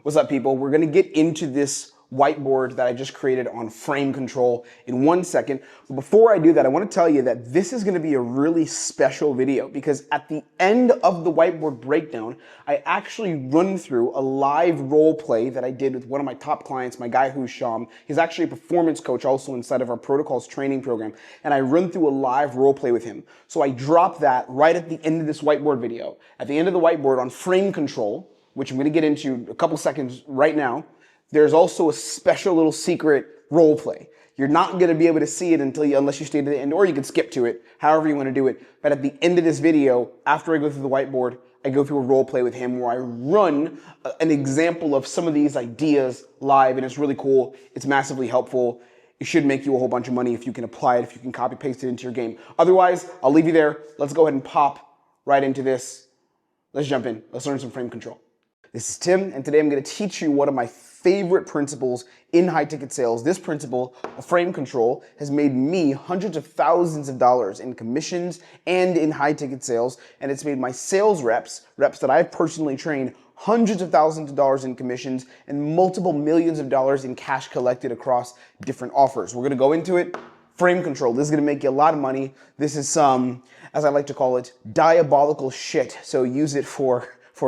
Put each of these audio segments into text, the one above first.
What's up, people? We're gonna get into this whiteboard that I just created on frame control in 1 second. But before I do that, I wanna tell you that this is gonna be a really special video because at the end of the whiteboard breakdown, I actually run through a live role play that I did with one of my top clients, my guy Husham. He's actually a performance coach also inside of our protocols training program. And I run through a live role play with him. So I drop that right at the end of this whiteboard video. At the end of the whiteboard on frame control, which I'm going to get into a couple seconds right now, there's also a special little secret role play. You're not going to be able to see it unless you stay to the end, or you can skip to it, however you want to do it. But at the end of this video, after I go through the whiteboard, I go through a role play with him where I run an example of some of these ideas live, and it's really cool. It's massively helpful. It should make you a whole bunch of money if you can apply it, if you can copy paste it into your game. Otherwise, I'll leave you there. Let's go ahead and pop right into this. Let's jump in. Let's learn some frame control. This is Tim, and today I'm going to teach you one of my favorite principles in high-ticket sales. This principle of frame control has made me hundreds of thousands of dollars in commissions and in high-ticket sales, and it's made my sales reps that I've personally trained, hundreds of thousands of dollars in commissions and multiple millions of dollars in cash collected across different offers. We're going to go into it. Frame control. This is going to make you a lot of money. This is some, as I like to call it, diabolical shit, so use it for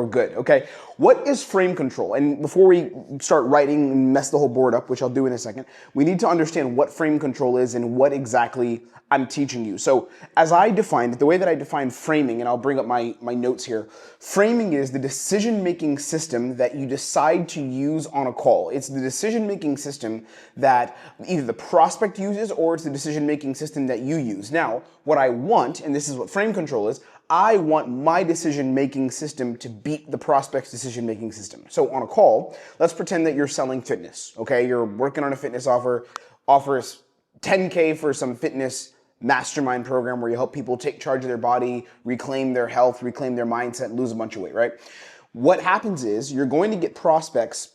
good, okay? What is frame control? And before we start writing and mess the whole board up, which I'll do in a second, we need to understand what frame control is and what exactly I'm teaching you. So as I defined it, the way that I define framing, and I'll bring up my notes here, framing is the decision-making system that you decide to use on a call. It's the decision-making system that either the prospect uses or it's the decision-making system that you use. Now, what I want, and this is what frame control is, I want my decision-making system to beat the prospect's decision-making system. So on a call, let's pretend that you're selling fitness, okay? You're working on a fitness offers 10K for some fitness mastermind program where you help people take charge of their body, reclaim their health, reclaim their mindset, lose a bunch of weight, right? What happens is you're going to get prospects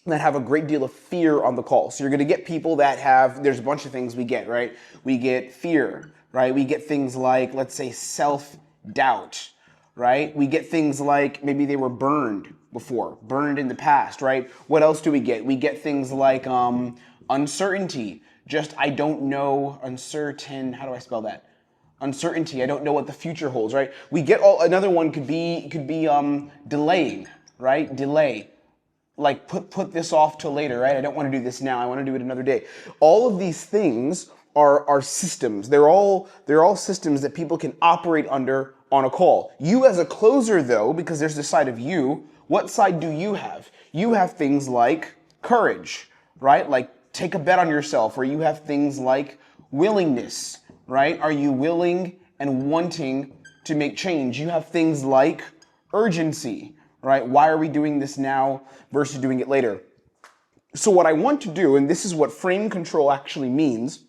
that have a great deal of fear on the call. So you're going to get people that have, there's a bunch of things we get, right? We get fear, right? We get things like, let's say, self-doubt, right? We get things like maybe they were burned before, burned in the past, right? What else do we get? We get things like uncertainty. Just, I don't know, uncertain, how do I spell that? Uncertainty, I don't know what the future holds, right? We get another one could be delaying, right? Delay. Like put this off till later, right? I don't want to do this now, I want to do it another day. All of these things are systems. They're all systems that people can operate under on a call. You as a closer though, because there's this side of you, what side do you have? You have things like courage, right? Like take a bet on yourself, or you have things like willingness, right? Are you willing and wanting to make change? You have things like urgency, right? Why are we doing this now versus doing it later? So what I want to do, and this is what frame control actually means,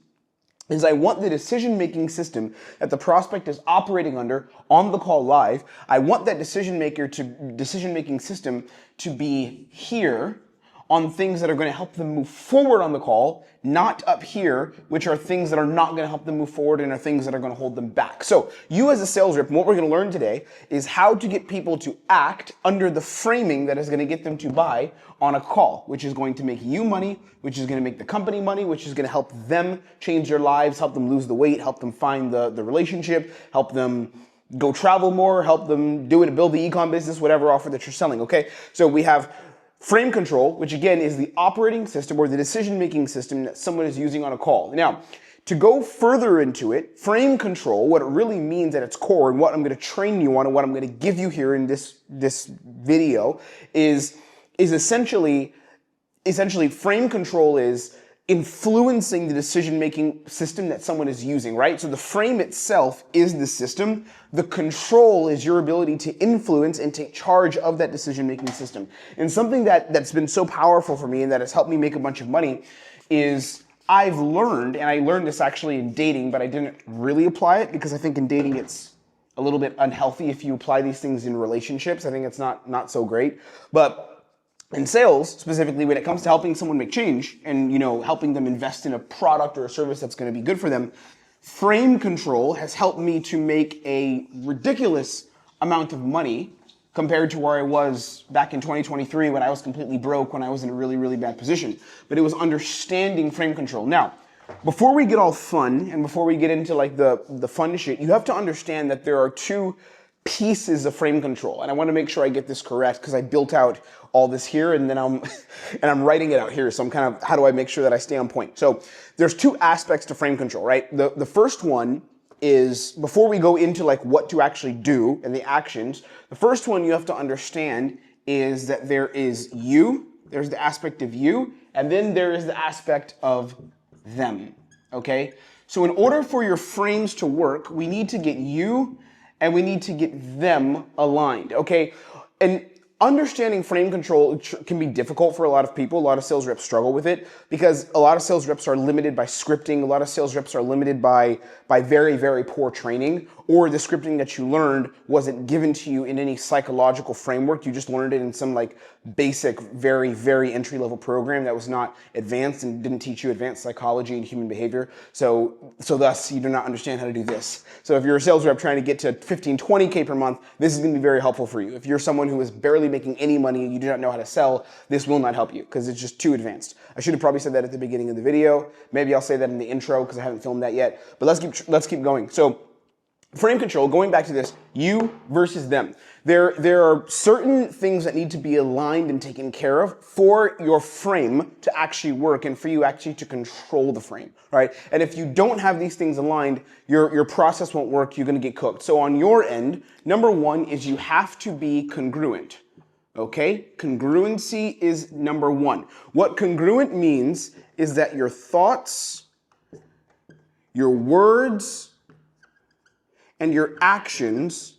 is I want the decision-making system that the prospect is operating under on the call live. I want that decision-making system to be here on things that are going to help them move forward on the call, not up here, which are things that are not going to help them move forward and are things that are going to hold them back. So you as a sales rep, and what we're going to learn today is how to get people to act under the framing that is going to get them to buy on a call, which is going to make you money, which is going to make the company money, which is going to help them change their lives, help them lose the weight, help them find the relationship, help them go travel more, help them build the ecomm business, whatever offer that you're selling, okay? So we have frame control, which again is the operating system or the decision-making system that someone is using on a call. Now, to go further into it, frame control, what it really means at its core and what I'm going to train you on and what I'm going to give you here in this video is essentially frame control is influencing the decision-making system that someone is using, right? So the frame itself is the system. The control is your ability to influence and take charge of that decision-making system. And something that's been so powerful for me and that has helped me make a bunch of money is I've learned, and I learned this actually in dating, but I didn't really apply it because I think in dating it's a little bit unhealthy if you apply these things in relationships. I think it's not so great. But in sales, specifically when it comes to helping someone make change and, helping them invest in a product or a service that's going to be good for them, frame control has helped me to make a ridiculous amount of money compared to where I was back in 2023 when I was completely broke, when I was in a really, really bad position. But it was understanding frame control. Now, before we get all fun and before we get into like the fun shit, you have to understand that there are two pieces of frame control. And I want to make sure I get this correct because I built out all this here and then I'm writing it out here. So I'm kind of, how do I make sure that I stay on point? So there's two aspects to frame control, right? The first one is, before we go into like what to actually do and the actions, the first one you have to understand is that there is you, there's the aspect of you, and then there is the aspect of them, okay? So in order for your frames to work, we need to get you and we need to get them aligned, okay? And understanding frame control can be difficult for a lot of people. A lot of sales reps struggle with it because a lot of sales reps are limited by scripting. A lot of sales reps are limited by very, very poor training, or the scripting that you learned wasn't given to you in any psychological framework. You just learned it in some like basic, very, very entry-level program that was not advanced and didn't teach you advanced psychology and human behavior. So thus, you do not understand how to do this. So if you're a sales rep trying to get to 15, 20K per month, this is gonna be very helpful for you. If you're someone who is barely making any money and you do not know how to sell, this will not help you because it's just too advanced. I should have probably said that at the beginning of the video. Maybe I'll say that in the intro because I haven't filmed that yet, but let's keep going. So frame control, going back to this, you versus them. There are certain things that need to be aligned and taken care of for your frame to actually work and for you actually to control the frame, right? And if you don't have these things aligned, your process won't work, you're gonna get cooked. So on your end, number one is you have to be congruent, okay? Congruency is number one. What congruent means is that your thoughts, your words, and your actions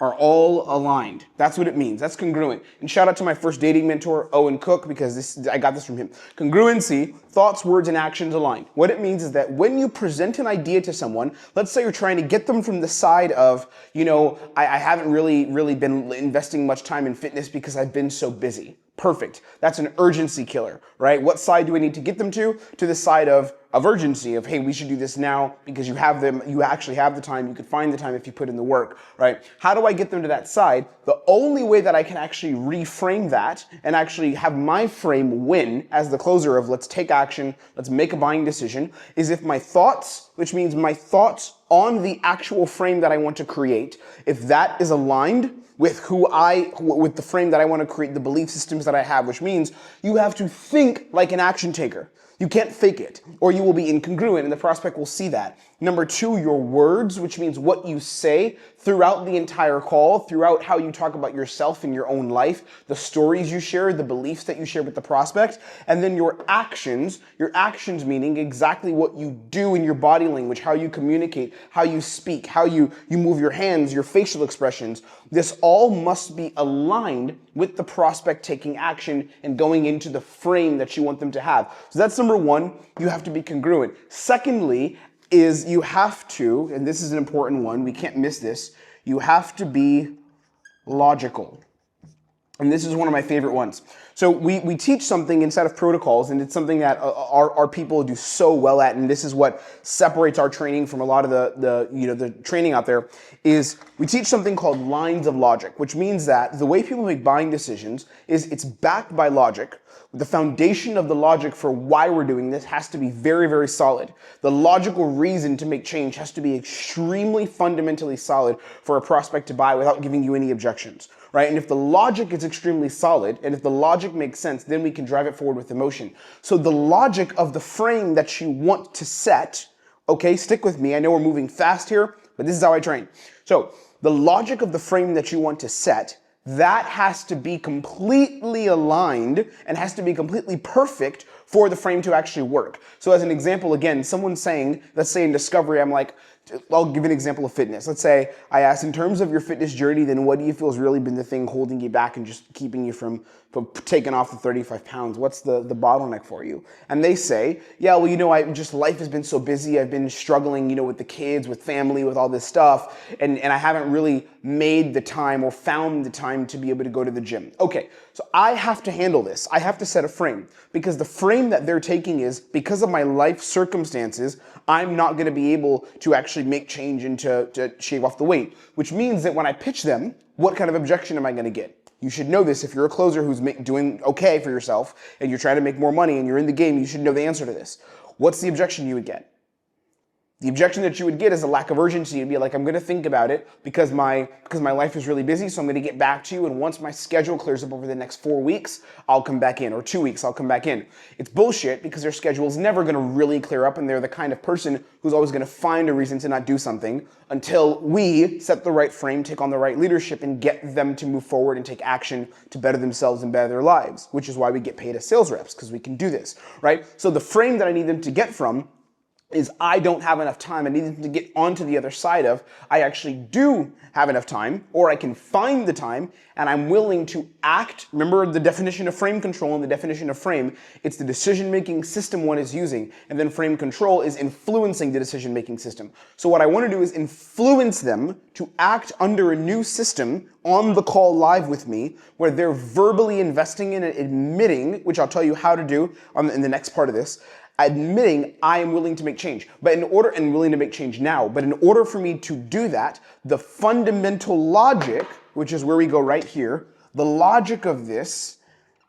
are all aligned. That's what it means. That's congruent. And shout out to my first dating mentor, Owen Cook, because I got this from him. Congruency, thoughts, words, and actions aligned. What it means is that when you present an idea to someone, let's say you're trying to get them from the side of, you know, I haven't really been investing much time in fitness because I've been so busy. Perfect. That's an urgency killer, right? What side do I need to get them to? To the side of urgency, of, hey, we should do this now because you actually have the time, you could find the time if you put in the work, right? How do I get them to that side? The only way that I can actually reframe that and actually have my frame win as the closer of let's take action, let's make a buying decision, is if my thoughts, which means my thoughts on the actual frame that I want to create, if that is aligned with with the frame that I want to create, the belief systems that I have, which means you have to think like an action taker. You can't fake it, or you will be incongruent, and the prospect will see that. Number two, your words, which means what you say throughout the entire call, throughout how you talk about yourself in your own life, the stories you share, the beliefs that you share with the prospect, and then your actions meaning exactly what you do in your body language, how you communicate, how you speak, how you move your hands, your facial expressions. This all must be aligned with the prospect taking action and going into the frame that you want them to have. So that's number one, you have to be congruent. Secondly, is you have to, and this is an important one, we can't miss this, you have to be logical. And this is one of my favorite ones. So we teach something inside of protocols, and it's something that our people do so well at, and this is what separates our training from a lot of the training out there, is we teach something called lines of logic, which means that the way people make buying decisions is it's backed by logic. The foundation of the logic for why we're doing this has to be very, very solid. The logical reason to make change has to be extremely fundamentally solid for a prospect to buy without giving you any objections, right? And if the logic is extremely solid, and if the logic makes sense, then we can drive it forward with emotion. So the logic of the frame that you want to set, okay, stick with me. I know we're moving fast here, but this is how I train. So the logic of the frame that you want to set, that has to be completely aligned and has to be completely perfect for the frame to actually work. So as an example, again, someone's saying, let's say in discovery, I'm like, I'll give an example of fitness. Let's say I ask, in terms of your fitness journey, then what do you feel has really been the thing holding you back and just keeping you from taking off the 35 pounds? What's the bottleneck for you? And they say, yeah, well, life has been so busy. I've been struggling, with the kids, with family, with all this stuff. And I haven't really made the time or found the time to be able to go to the gym. Okay, so I have to handle this. I have to set a frame because the frame that they're taking is because of my life circumstances, I'm not going to be able to actually make change and to shave off the weight, which means that when I pitch them, what kind of objection am I going to get? You should know this. If you're a closer who's doing okay for yourself and you're trying to make more money and you're in the game, you should know the answer to this. What's the objection you would get? The objection that you would get is a lack of urgency. You'd be like, I'm going to think about it because my life is really busy, so I'm going to get back to you, and once my schedule clears up over the next 4 weeks, I'll come back in, or 2 weeks, I'll come back in. It's bullshit because their schedule is never going to really clear up, and they're the kind of person who's always going to find a reason to not do something until we set the right frame, take on the right leadership, and get them to move forward and take action to better themselves and better their lives, which is why we get paid as sales reps, because we can do this, right? So the frame that I need them to get from is I don't have enough time. I need them to get onto the other side of I actually do have enough time, or I can find the time and I'm willing to act. Remember the definition of frame control and the definition of frame. It's the decision-making system one is using, and then frame control is influencing the decision-making system. So what I want to do is influence them to act under a new system on the call live with me, where they're verbally investing in it, admitting, which I'll tell you how to do in the next part of this, admitting I am willing to make change, and willing to make change now. But in order for me to do that, the fundamental logic, which is where we go right here, the logic of this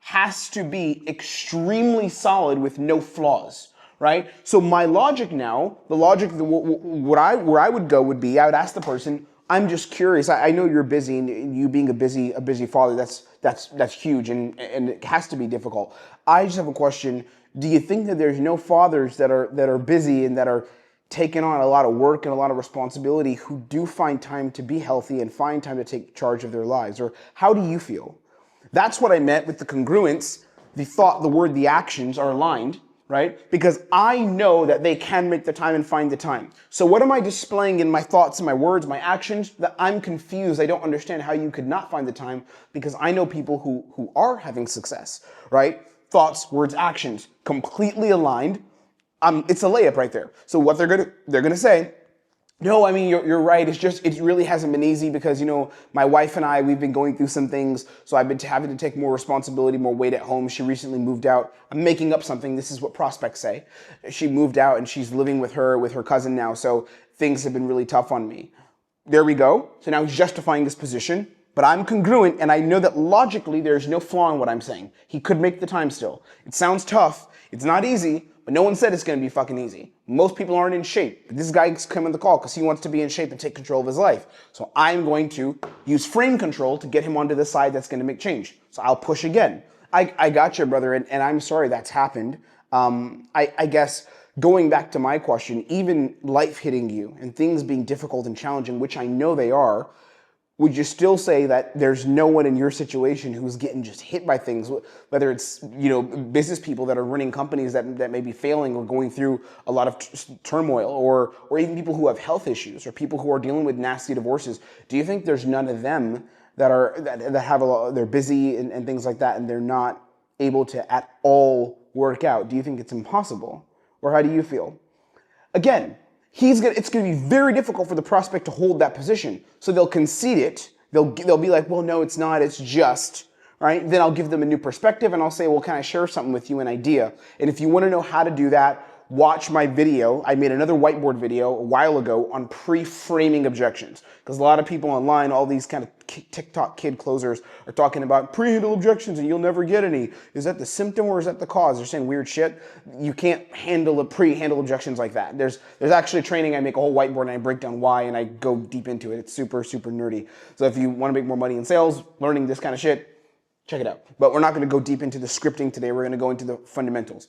has to be extremely solid with no flaws, right? So my logic now, the logic, where I would go would be, I would ask the person, I'm just curious. I know you're busy, and you being a busy father, that's huge, and it has to be difficult. I just have a question. Do you think that there's no fathers that are busy and that are taking on a lot of work and a lot of responsibility who do find time to be healthy and find time to take charge of their lives? Or how do you feel? That's what I meant with the congruence. The thought, the word, the actions are aligned, right? Because I know that they can make the time and find the time. So what am I displaying in my thoughts and my words, my actions? That I'm confused. I don't understand how you could not find the time, because I know people who are having success, right? Thoughts, words, actions, completely aligned. It's a layup right there. So what they're gonna say, no, I mean, you're right. It really hasn't been easy because, my wife and I, we've been going through some things. So I've been having to take more responsibility, more weight at home. She recently moved out. I'm making up something. This is what prospects say. She moved out and she's living with her cousin now. So things have been really tough on me. There we go. So now he's justifying this position. But I'm congruent, and I know that logically there's no flaw in what I'm saying. He could make the time still. It sounds tough. It's not easy, but no one said it's going to be fucking easy. Most people aren't in shape. But this guy's coming the call because he wants to be in shape and take control of his life. So I'm going to use frame control to get him onto the side that's going to make change. So I'll push again. I got you, brother, and I'm sorry that's happened. I guess going back to my question, even life hitting you and things being difficult and challenging, which I know they are, would you still say that there's no one in your situation who's getting just hit by things, whether it's, business people that are running companies that may be failing or going through a lot of turmoil, or even people who have health issues or people who are dealing with nasty divorces? Do you think there's none of them that they're busy and things like that, and they're not able to at all work out? Do you think it's impossible? Or how do you feel? Again, it's going to be very difficult for the prospect to hold that position. So they'll concede it. They'll be like, well, no, it's not. It's just, right? Then I'll give them a new perspective and I'll say, well, can I share something with you, an idea? And if you want to know how to do that, watch my video. I made another whiteboard video a while ago on pre-framing objections, because a lot of people online, all these kind of TikTok kid closers are talking about pre-handle objections and you'll never get any. Is that the symptom or is that the cause? They're saying weird shit. You can't handle pre-handle objections like that. There's actually training. I make a whole whiteboard and I break down why and I go deep into it. It's super, super nerdy. So if you want to make more money in sales, learning this kind of shit, check it out. But we're not going to go deep into the scripting today. We're going to go into the fundamentals.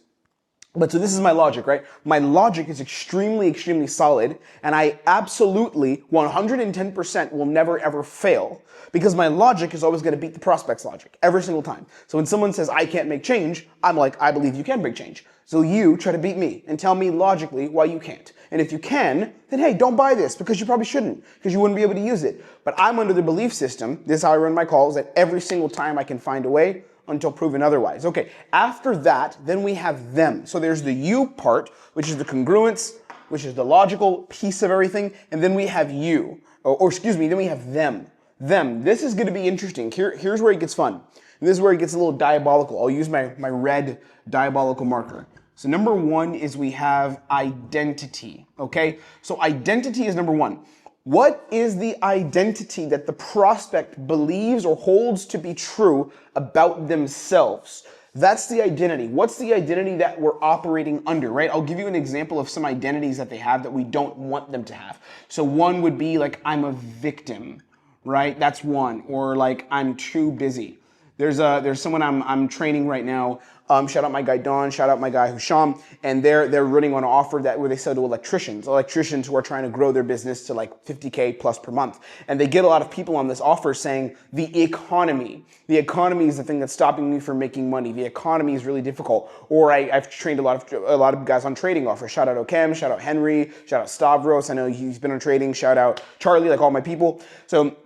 But so this is my logic, right? My logic is extremely, extremely solid, and I absolutely 110% will never ever fail, because my logic is always going to beat the prospect's logic every single time. So when someone says I can't make change, I'm like, I believe you can make change. So you try to beat me and tell me logically why you can't. And if you can, then hey, don't buy this, because you probably shouldn't, because you wouldn't be able to use it. But I'm under the belief system, this is how I run my calls, that every single time I can find a way until proven otherwise. Okay, after that, then we have them. So there's the you part, which is the congruence, which is the logical piece of everything, and then we have you, then we have them. Them. This is going to be interesting. Here's where it gets fun. And this is where it gets a little diabolical. I'll use my red diabolical marker. So number one is we have identity, okay? So identity is number one. What is the identity that the prospect believes or holds to be true about themselves? That's the identity. What's the identity that we're operating under, right? I'll give you an example of some identities that they have that we don't want them to have. So one would be like, I'm a victim, right? That's one. Or like, I'm too busy. There's someone I'm training right now. Shout out my guy Don, shout out my guy Husham, and they're running on an offer where they sell to electricians who are trying to grow their business to like 50K plus per month. And they get a lot of people on this offer saying the economy is the thing that's stopping me from making money. The economy is really difficult. Or I've trained a lot of guys on trading offers. Shout out ecomm, shout out Henry, shout out Stavros. I know he's been on trading. Shout out Charlie, like all my people. So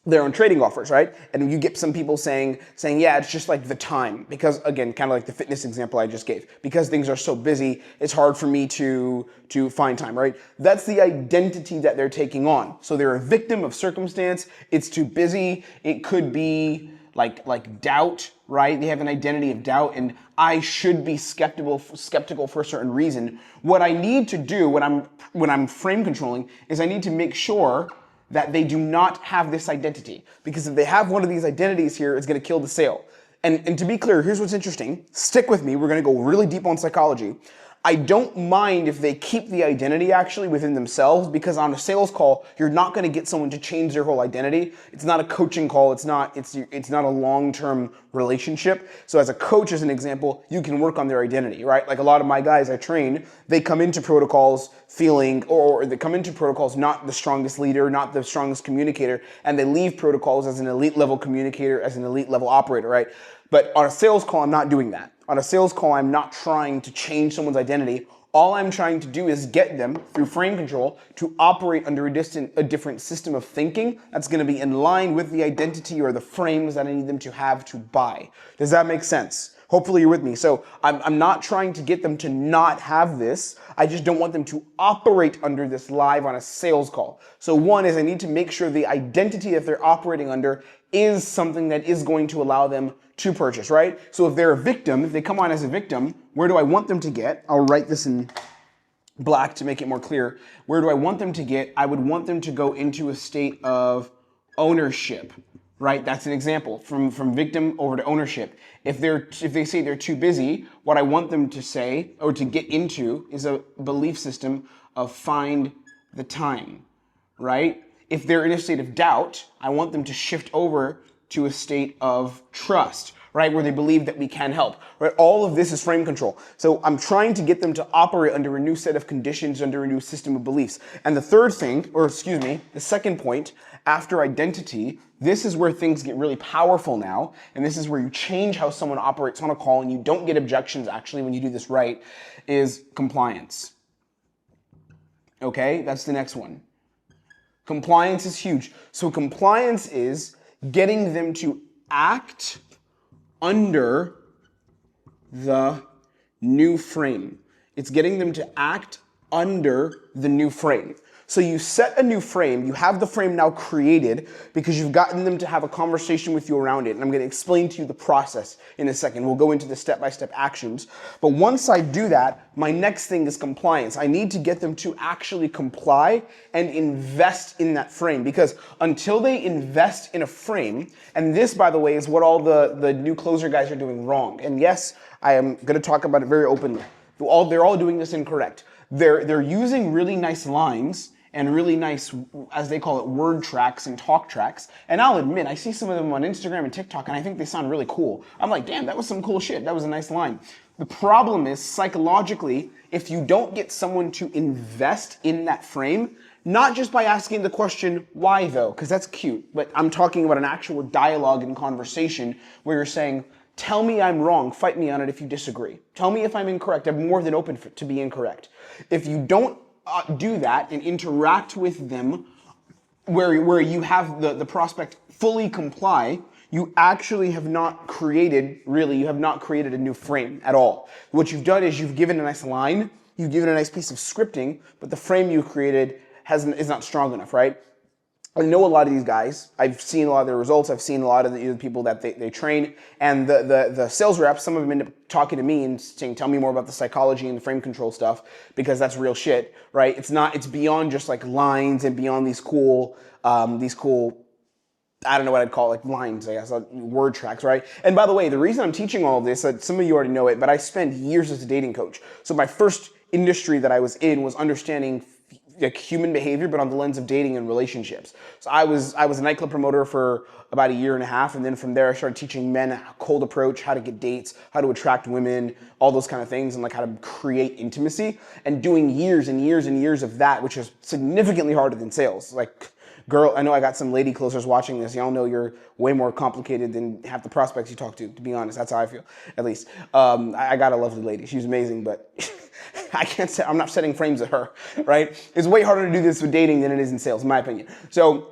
they're on trading offers, right? And you get some people saying, yeah, it's just like the time. Because again, kind of like the fitness example I just gave. Because things are so busy, it's hard for me to find time, right? That's the identity that they're taking on. So they're a victim of circumstance. It's too busy. It could be like doubt, right? They have an identity of doubt, and I should be skeptical for a certain reason. What I need to do when I'm frame controlling is I need to make sure that they do not have this identity. Because if they have one of these identities here, it's going to kill the sale. And to be clear, here's what's interesting. Stick with me. We're going to go really deep on psychology. I don't mind if they keep the identity actually within themselves, because on a sales call, you're not going to get someone to change their whole identity. It's not a coaching call. It's not a long-term relationship. So as a coach, as an example, you can work on their identity, right? Like a lot of my guys I train, they come into protocols feeling, or they come into protocols not the strongest leader, not the strongest communicator, and they leave protocols as an elite level communicator, as an elite level operator, right? But on a sales call, I'm not doing that. On a sales call, I'm not trying to change someone's identity. All I'm trying to do is get them, through frame control, to operate under a different system of thinking that's going to be in line with the identity or the frames that I need them to have to buy. Does that make sense? Hopefully you're with me. So I'm not trying to get them to not have this. I just don't want them to operate under this live on a sales call. So one is I need to make sure the identity that they're operating under is something that is going to allow them to purchase, right? So if they're a victim, if they come on as a victim, where do I want them to get? I'll write this in black to make it more clear. Where do I want them to get? I would want them to go into a state of ownership, right? That's an example from victim over to ownership. If they say they're too busy, what I want them to say or to get into is a belief system of find the time, right? If they're in a state of doubt, I want them to shift over to a state of trust, right? Where they believe that we can help, right? All of this is frame control. So I'm trying to get them to operate under a new set of conditions, under a new system of beliefs. And the second point, after identity, this is where things get really powerful now. And this is where you change how someone operates on a call, and you don't get objections actually when you do this right, is compliance. Okay, that's the next one. Compliance is huge. So compliance is getting them to act under the new frame. It's getting them to act under the new frame. So you set a new frame, you have the frame now created because you've gotten them to have a conversation with you around it. And I'm going to explain to you the process in a second. We'll go into the step-by-step actions. But once I do that, my next thing is compliance. I need to get them to actually comply and invest in that frame, because until they invest in a frame, and this, by the way, is what all the new closer guys are doing wrong. And yes, I am going to talk about it very openly. They're all doing this incorrect. They're using really nice lines and really nice, as they call it, word tracks and talk tracks. And I'll admit, I see some of them on Instagram and TikTok, and I think they sound really cool. I'm like, damn, that was some cool shit. That was a nice line. The problem is, psychologically, if you don't get someone to invest in that frame, not just by asking the question, why though? Because that's cute. But I'm talking about an actual dialogue and conversation where you're saying, tell me I'm wrong, fight me on it if you disagree. Tell me if I'm incorrect, I'm more than open to be incorrect. If you don't do that and interact with them where you have the prospect fully comply, you actually have not created a new frame at all. What you've done is you've given a nice line, you've given a nice piece of scripting, but the frame you created is not strong enough, right? I know a lot of these guys. I've seen a lot of their results. I've seen a lot of the people that they train. And the sales reps, some of them end up talking to me and saying, tell me more about the psychology and the frame control stuff, because that's real shit, right? It's beyond just like lines and beyond these cool, I don't know what I'd call it, like lines, I guess, word tracks, right? And by the way, the reason I'm teaching all of this, some of you already know it, but I spent years as a dating coach. So my first industry that I was in was understanding like human behavior, but on the lens of dating and relationships. So I was a nightclub promoter for about 1.5 years, and then from there I started teaching men a cold approach, how to get dates, how to attract women, all those kind of things, and like how to create intimacy, and doing years and years and years of that, which is significantly harder than sales. Like, girl, I know I got some lady closers watching this. Y'all know you're way more complicated than half the prospects you talk to be honest. That's how I feel, at least. I got a lovely lady. She's amazing, but I can't say, I'm not setting frames at her, right? It's way harder to do this with dating than it is in sales, in my opinion. So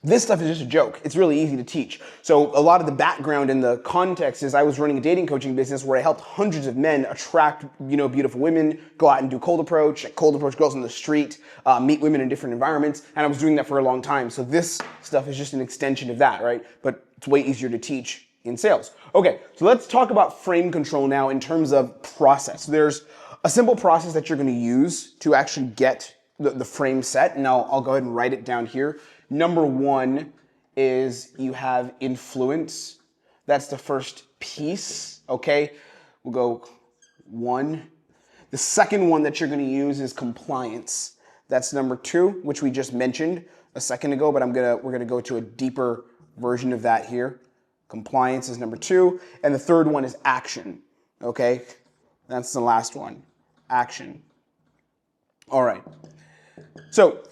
this stuff is just a joke. It's really easy to teach. So a lot of the background and the context is I was running a dating coaching business where I helped hundreds of men attract, beautiful women, go out and do cold approach girls on the street, meet women in different environments. And I was doing that for a long time. So this stuff is just an extension of that, right? But it's way easier to teach in sales. Okay, so let's talk about frame control now in terms of process. There's a simple process that you're going to use to actually get the frame set, and I'll go ahead and write it down here. Number one is you have influence. That's the first piece, okay? We'll go 1. The second one that you're going to use is compliance. That's number 2, which we just mentioned a second ago, but we're going to go to a deeper version of that here. Compliance is number 2, and the third one is action, okay? That's the last one, action. All right. So,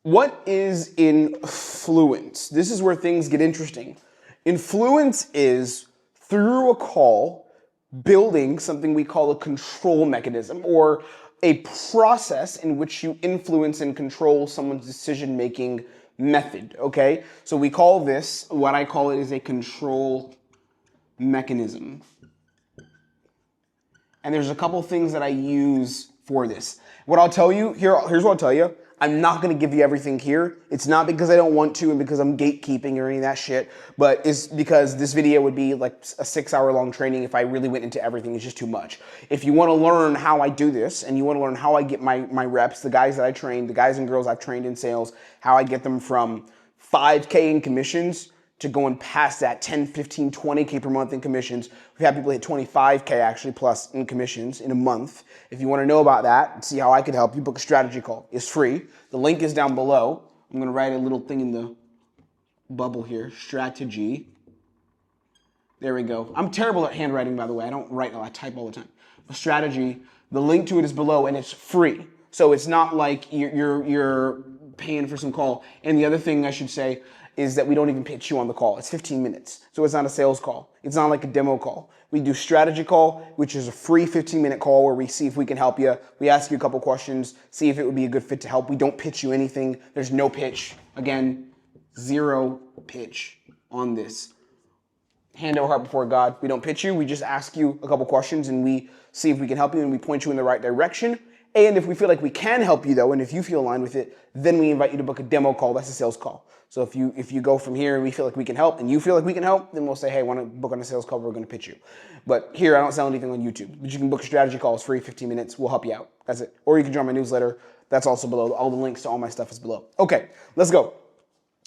what is influence? This is where things get interesting. Influence is, through a call, building something we call a control mechanism, or a process in which you influence and control someone's decision-making method, okay? So we call this, what I call it is a control mechanism. And there's a couple things that I use for this. What I'll tell you, here's what I'll tell you. I'm not going to give you everything here. It's not because I don't want to and because I'm gatekeeping or any of that shit, but it's because this video would be like a 6-hour long training if I really went into everything. It's just too much. If you want to learn how I do this and you want to learn how I get my reps, the guys that I train, the guys and girls I've trained in sales, how I get them from 5K in commissions to going past that 10, 15, 20K per month in commissions. We've had people hit 25K actually plus in commissions in a month. If you want to know about that and see how I could help you, book a strategy call. It's free. The link is down below. I'm going to write a little thing in the bubble here, strategy. There we go. I'm terrible at handwriting, by the way. I don't write, I type all the time. A strategy, the link to it is below and it's free. So it's not like you're paying for some call. And the other thing I should say is that we don't even pitch you on the call. It's 15 minutes. So it's not a sales call. It's not like a demo call. We do strategy call, which is a free 15-minute call where we see if we can help you. We ask you a couple questions, see if it would be a good fit to help. We don't pitch you anything. There's no pitch. Again, 0 pitch on this. Hand over heart before God. We don't pitch you. We just ask you a couple questions and we see if we can help you and we point you in the right direction. And if we feel like we can help you though, and if you feel aligned with it, then we invite you to book a demo call. That's a sales call. So if you go from here and we feel like we can help and you feel like we can help, then we'll say, hey, want to book on a sales call, we're going to pitch you. But here, I don't sell anything on YouTube. But you can book a strategy call. It's free, 15 minutes. We'll help you out. That's it. Or you can join my newsletter. That's also below. All the links to all my stuff is below. Okay, let's go.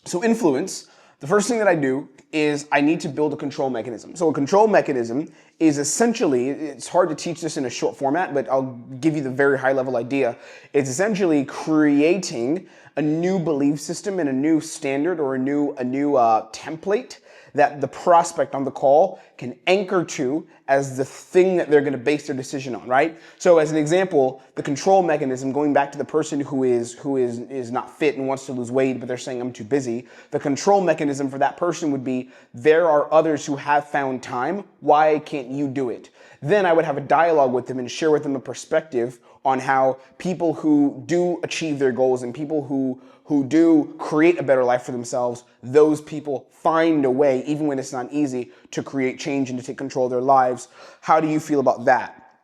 So influence, the first thing that I do is I need to build a control mechanism. So a control mechanism is essentially, it's hard to teach this in a short format, but I'll give you the very high level idea. It's essentially creating a new belief system and a new standard or a new template that the prospect on the call can anchor to as the thing that they're going to base their decision on, right? So as an example, the control mechanism, going back to the person who is not fit and wants to lose weight, but they're saying I'm too busy, the control mechanism for that person would be, there are others who have found time, why can't you do it? Then I would have a dialogue with them and share with them a perspective on how people who do achieve their goals and people who do create a better life for themselves, those people find a way, even when it's not easy, to create change and to take control of their lives. How do you feel about that?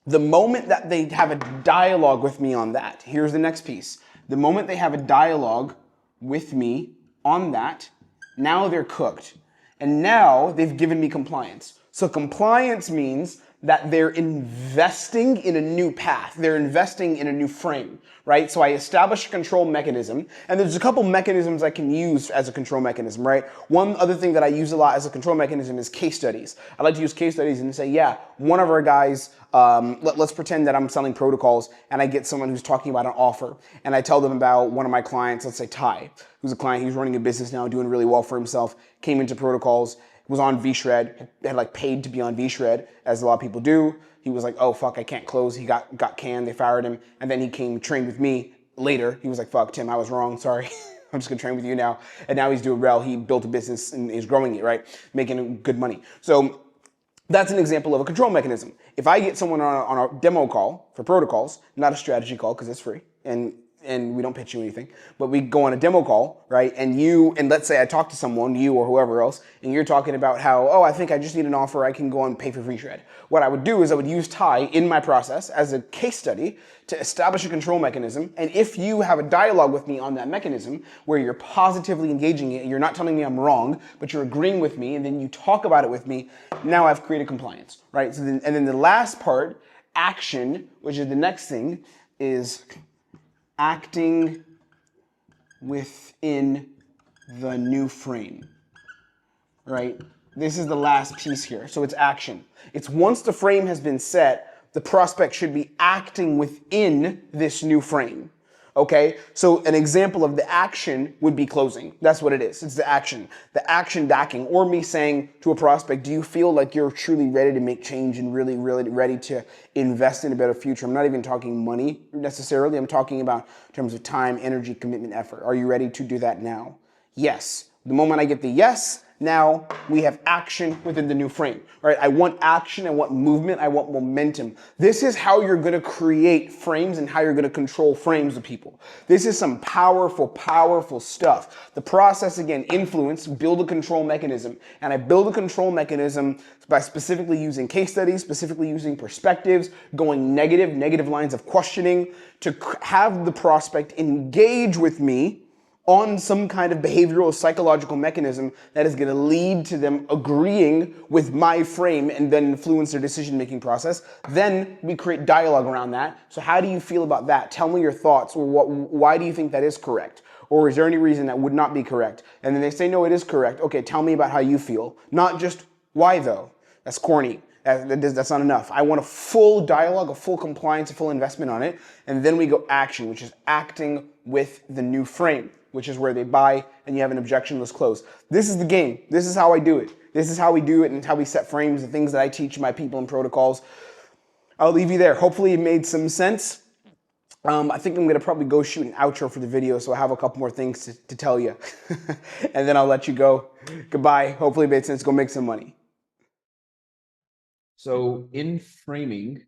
The moment that they have a dialogue with me on that, here's the next piece. The moment they have a dialogue with me on that. Now they're cooked. And now they've given me compliance. So compliance means that they're investing in a new path. They're investing in a new frame, right? So I establish a control mechanism, and there's a couple mechanisms I can use as a control mechanism, right? One other thing that I use a lot as a control mechanism is case studies. I like to use case studies and say, yeah, one of our guys, let's pretend that I'm selling protocols and I get someone who's talking about an offer, and I tell them about one of my clients, let's say Ty, who's a client, he's running a business now, doing really well for himself, came into protocols, was on VShred, had like paid to be on VShred, as a lot of people do. He was like, oh fuck, I can't close. He got canned, they fired him. And then he came trained with me later. He was like, fuck Tim, I was wrong, sorry. I'm just gonna train with you now. And now he's doing well. He built a business and is growing it, right? Making good money. So that's an example of a control mechanism. If I get someone on a demo call for protocols, not a strategy call because it's free, and we don't pitch you anything, but we go on a demo call, right? And let's say I talk to someone, you or whoever else, and you're talking about how, oh, I think I just need an offer, I can go and pay for VShred. What I would do is I would use Ty in my process as a case study to establish a control mechanism. And if you have a dialogue with me on that mechanism where you're positively engaging it, you're not telling me I'm wrong, but you're agreeing with me, and then you talk about it with me, now I've created compliance, right? So and then the last part, action, which is the next thing, is acting within the new frame, right? This is the last piece here. So it's action. It's once the frame has been set, the prospect should be acting within this new frame. Okay, so an example of the action would be closing. That's what it is. It's the action backing, or me saying to a prospect, do you feel like you're truly ready to make change and really, really ready to invest in a better future? I'm not even talking money necessarily. I'm talking about in terms of time, energy, commitment, effort. Are you ready to do that now? Yes. The moment I get the yes, now we have action within the new frame, right? I want action, I want movement, I want momentum. This is how you're gonna create frames and how you're gonna control frames of people. This is some powerful, powerful stuff. The process, again, influence, build a control mechanism. And I build a control mechanism by specifically using case studies, specifically using perspectives, going negative lines of questioning to have the prospect engage with me on some kind of behavioral psychological mechanism that is going to lead to them agreeing with my frame and then influence their decision-making process. Then we create dialogue around that. So how do you feel about that? Tell me your thoughts. Or why do you think that is correct? Or is there any reason that would not be correct? And then they say, no, it is correct. Okay, tell me about how you feel. Not just, why though? That's corny. That's not enough. I want a full dialogue, a full compliance, a full investment on it. And then we go action, which is acting with the new frame, which is where they buy and you have an objectionless close. This is the game. This is how I do it. This is how we do it and how we set frames and things that I teach my people in protocols. I'll leave you there. Hopefully it made some sense. I think I'm gonna probably go shoot an outro for the video, so I have a couple more things to tell you. And then I'll let you go. Goodbye. Hopefully it made sense. Go make some money. So in framing,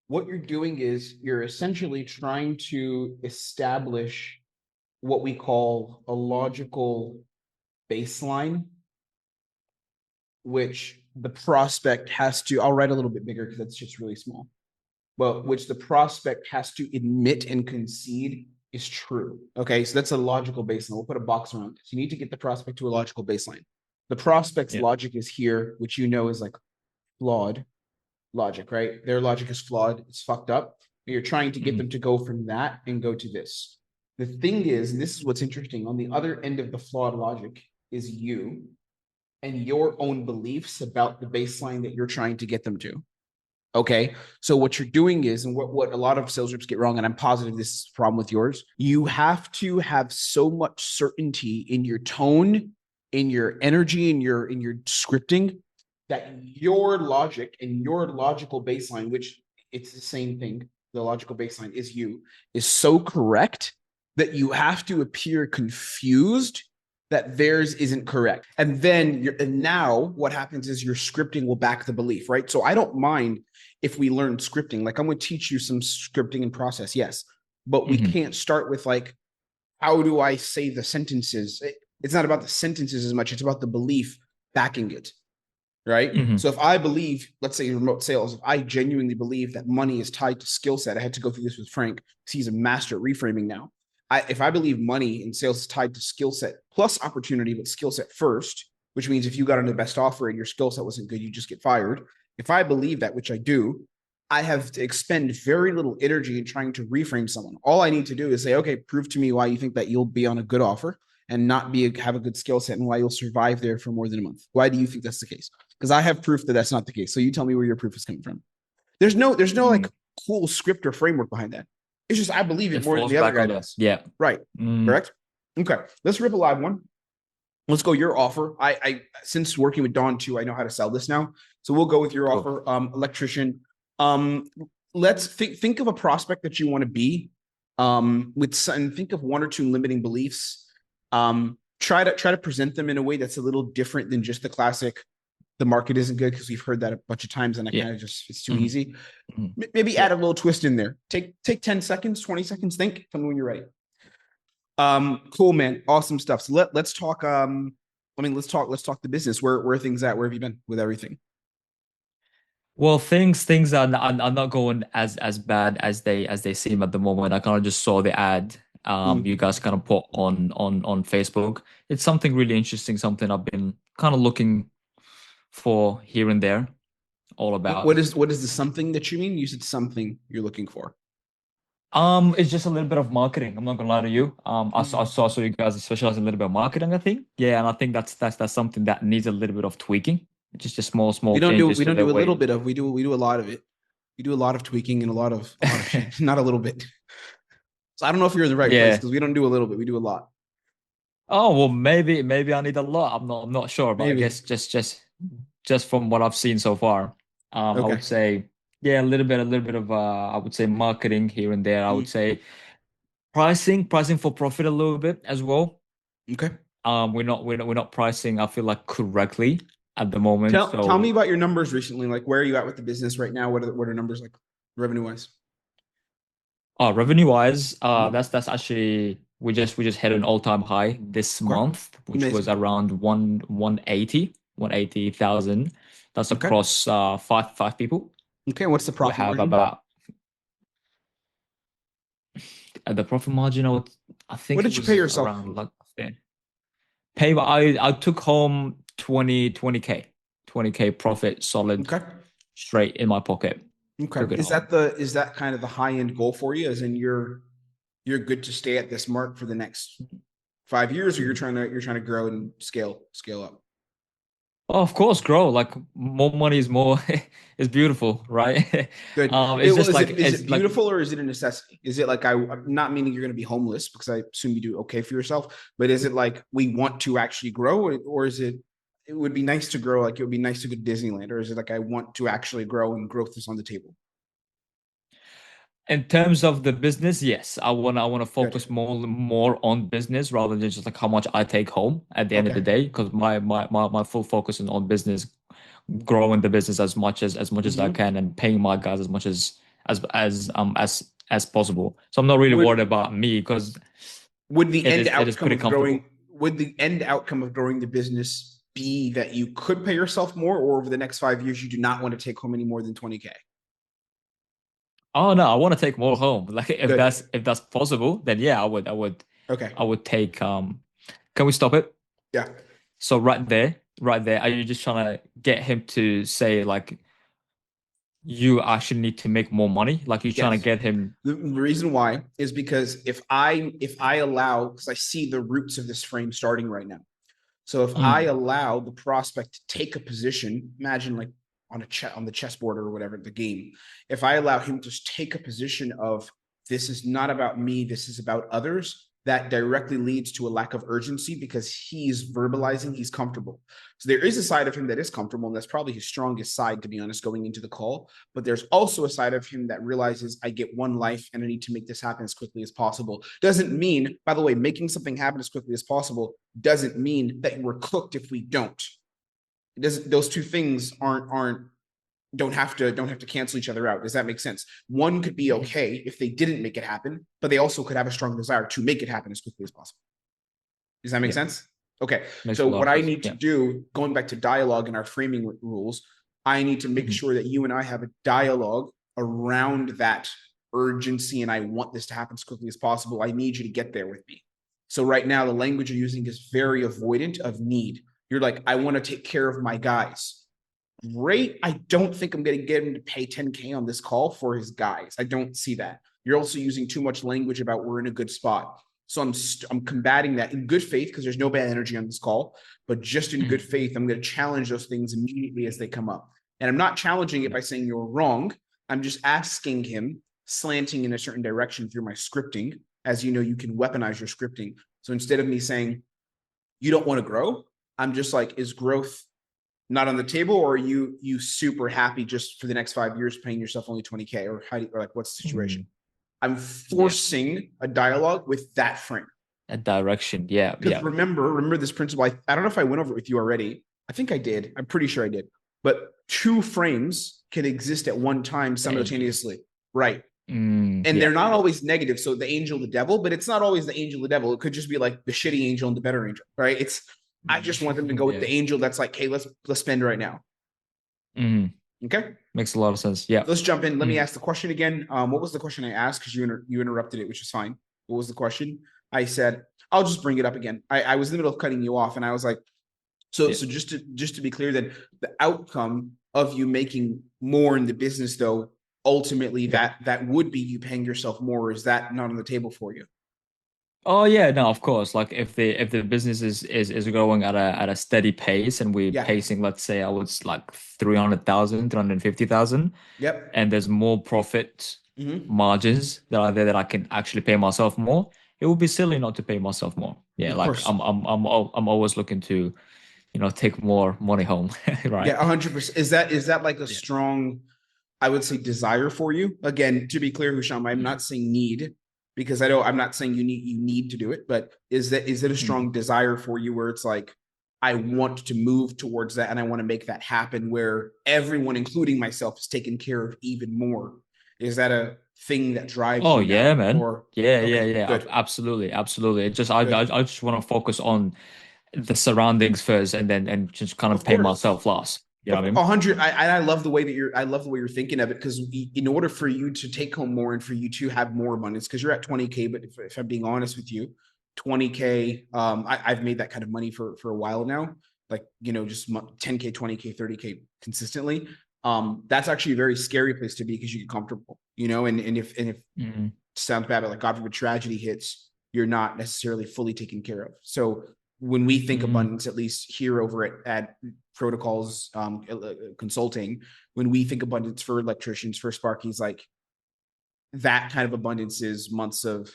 what you're doing is you're essentially trying to establish what we call a logical baseline, which the prospect has to, I'll write a little bit bigger because that's just really small, but which the prospect has to admit and concede is true. Okay, so that's a logical baseline. We'll put a box around it. So you need to get the prospect to a logical baseline. The prospect's logic is here, which you know is like flawed logic, right? Their logic is flawed. It's fucked up. You're trying to get them to go from that and go to this. The thing is, and this is what's interesting, on the other end of the flawed logic is you and your own beliefs about the baseline that you're trying to get them to. Okay, so what you're doing is, and what a lot of sales reps get wrong, and I'm positive this is a problem with yours, you have to have so much certainty in your tone, in your energy, in your scripting, that your logic and your logical baseline, which it's the same thing, the logical baseline is you, is so correct that you have to appear confused that theirs isn't correct. And then and now what happens is your scripting will back the belief, right? So I don't mind if we learn scripting. Like, I'm going to teach you some scripting and process, yes, but we can't start with like, how do I say the sentences? It's not about the sentences as much. It's about the belief backing it, right? Mhm. So if I believe, let's say remote sales, if I genuinely believe that money is tied to skill set, I had to go through this with Frank because he's a master at reframing now. If I believe money in sales is tied to skill set plus opportunity, but skill set first, which means if you got on the best offer and your skill set wasn't good, you just get fired. If I believe that, which I do, I have to expend very little energy in trying to reframe someone. All I need to do is say, okay, prove to me why you think that you'll be on a good offer and not have a good skill set and why you'll survive there for more than a month. Why do you think that's the case? Because I have proof that that's not the case. So you tell me where your proof is coming from. There's no like cool script or framework behind that. It's just I believe it more than the other guy does. Yeah. Right. Correct. Okay. Let's rip a live one. Let's go your offer. I since working with Dawn too, I know how to sell this now. So we'll go with your offer. Electrician. Let's think of a prospect that you want to be. And think of one or two limiting beliefs. Try to present them in a way that's a little different than just the classic. The market isn't good because we've heard that a bunch of times, and kind of just it's too easy. Maybe add a little twist in there. Take 10 seconds, 20 seconds. Think. Tell me when you're ready. Cool, man. Awesome stuff. So let's talk. Let's talk the business. Where are things at? Where have you been with everything? Well, things are not going as bad as they seem at the moment. I kind of just saw the ad you guys kind of put on Facebook. It's something really interesting, something I've been kind of looking for here and there, all about. What is the something that you mean? You said something you're looking for. It's just a little bit of marketing. I'm not gonna lie to you. I saw you guys specialize in a little bit of marketing, I think. Yeah, and I think that's something that needs a little bit of tweaking. Just small we don't changes. We do a little bit of. We do a lot of it. We do a lot of tweaking and a lot of shit. Not a little bit. So I don't know if you're in the right place because we don't do a little bit. We do a lot. Oh well, maybe I need a lot. I'm not sure, but Maybe. I guess just from what I've seen so far, I would say a little bit of I would say marketing here and there. I would say pricing for profit a little bit as well. Okay. We're not pricing, I feel like, correctly at the moment. Tell me about your numbers recently. Like, where are you at with the business right now? What are numbers like, revenue wise? Revenue wise, that's actually we just hit an all-time high this month, which was around 180,000. That's across five people. Okay, what's the profit margin? About the profit margin. I think. What did you pay yourself? Around like I took home 20k profit, solid, straight in my pocket. Okay. Is that kind of the high end goal for you? As in you're good to stay at this mark for the next 5 years, or you're trying to grow and scale up? Oh, of course, grow. Like, more money is more is beautiful, right? Good. Is it beautiful, or is it a necessity? Is it like, I'm not meaning you're going to be homeless, because I assume you do okay for yourself, but is it like we want to actually grow, or is it would be nice to grow, like it would be nice to go to Disneyland, or is it like I want to actually grow and growth is on the table? In terms of the business, yes, I wanna focus more on business rather than just like how much I take home at the end of the day, because my full focus is on business, growing the business as much as I can, and paying my guys as much as possible. So I'm not really worried about me, because would the end outcome of growing the business be that you could pay yourself more, or over the next 5 years you do not want to take home any more than 20K? Oh no, I want to take more home. Like, if that's possible, then yeah, I would. Okay. I would take. Can we stop it? Yeah. So right there, are you just trying to get him to say, like, you actually need to make more money? Like, you're trying to get him? The reason why is because if I allow, because I see the roots of this frame starting right now. So if I allow the prospect to take a position, imagine like on the chessboard or whatever, the game, if I allow him to take a position of, this is not about me, this is about others, that directly leads to a lack of urgency, because he's verbalizing he's comfortable. So there is a side of him that is comfortable, and that's probably his strongest side, to be honest, going into the call. But there's also a side of him that realizes, I get one life and I need to make this happen as quickly as possible. Doesn't mean, by the way, making something happen as quickly as possible doesn't mean that we're cooked if we don't. It doesn't, those two things don't have to cancel each other out. Does that make sense? One could be okay if they didn't make it happen, but they also could have a strong desire to make it happen as quickly as possible. Does that make sense? Okay. Makes a So lot what of I sense. need to Yeah. do, going back to dialogue and our framing rules, I need to make Mhm. sure that you and I have a dialogue around that urgency and I want this to happen as quickly as possible. I need you to get there with me. So right now, the language you're using is very avoidant of need. You're like, I want to take care of my guys. Great. I don't think I'm going to get him to pay 10K on this call for his guys. I don't see that. You're also using too much language about we're in a good spot. So I'm combating that in good faith because there's no bad energy on this call, but just in good faith, I'm going to challenge those things immediately as they come up. And I'm not challenging it by saying you're wrong. I'm just asking him, slanting in a certain direction through my scripting. As you know, you can weaponize your scripting. So instead of me saying you don't want to grow, I'm just like, is growth not on the table, or are you super happy just for the next 5 years paying yourself only 20K, or how do you, or like what's the situation? I'm forcing a dialogue with that frame. A direction. Yeah. Because Yeah. remember this principle. I don't know if I went over it with you already. I think I did. I'm pretty sure I did. But two frames can exist at one time simultaneously. Right. And Yeah. they're not always negative. So the angel, the devil, but it's not always the angel, the devil. It could just be like the shitty angel and the better angel. Right. I just want them to go with the angel that's like, hey, let's spend right now. Okay. Makes a lot of sense. Yeah. Let's jump in. Let me ask the question again. What was the question I asked? Because you interrupted it, which is fine. What was the question? I said, I'll just bring it up again. I was in the middle of cutting you off, and I was like, so just to be clear, then the outcome of you making more in the business, though, ultimately that would be you paying yourself more. Is that not on the table for you? Oh yeah, no, of course. Like if the business is growing at a steady pace and we're Yeah. pacing, let's say I was like 300,000, 350,000, Yep. and there's more profit Mm-hmm. margins that are there that I can actually pay myself more, it would be silly not to pay myself more. Yeah, Of like course. I'm always looking to, take more money home, right? Yeah, 100%. Is that like a Yeah. strong, I would say, desire for you? Again, to be clear, Husham, I'm not saying need, because I'm not saying you need to do it, but is it a strong desire for you where it's like, I want to move towards that and I want to make that happen where everyone, including myself, is taken care of even more? Is that a thing that drives Oh you yeah, now? man. Or Yeah, yeah, okay, yeah. good, Absolutely, absolutely. It just I good. just want to focus on the surroundings first and just kind of Of pay course. myself last. You know Of what I mean? 100, I love the way that I love the way you're thinking of it, because in order for you to take home more and for you to have more abundance, because you're at 20K, but if I'm being honest with you, 20K, I've made that kind of money for a while now, like, just 10K, 20K, 30K consistently. That's actually a very scary place to be because you get comfortable, and if Mhm. sounds bad, but like God forbid tragedy hits, you're not necessarily fully taken care of. So when we think abundance, at least here over at Protocols Consulting, when we think abundance for electricians, for Sparkies, like that kind of abundance is months of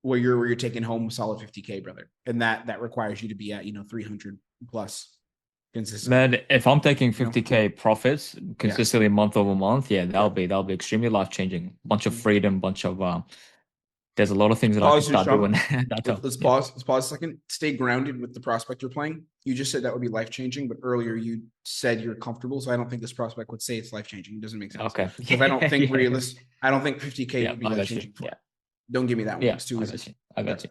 where you're taking home solid 50K, brother, and that requires you to be at 300 plus consistently. Man, if I'm taking You know, 50K profits yeah. consistently month over month, yeah, that'll Yeah. be extremely life-changing. Bunch of freedom, bunch of there's a lot of things that I can Pause, start doing Husham. that Let's yeah. pause. Let's pause a second. Stay grounded with the prospect you're playing. You just said that would be life changing, but earlier you said you're comfortable. So I don't think this prospect would say it's life changing. It doesn't make sense Okay. because Yeah. I don't think 50K Yeah, would be I life got you. changing for Yeah. him. Don't give me that one. Yeah, It's too I easy. got you. I Yeah. got you.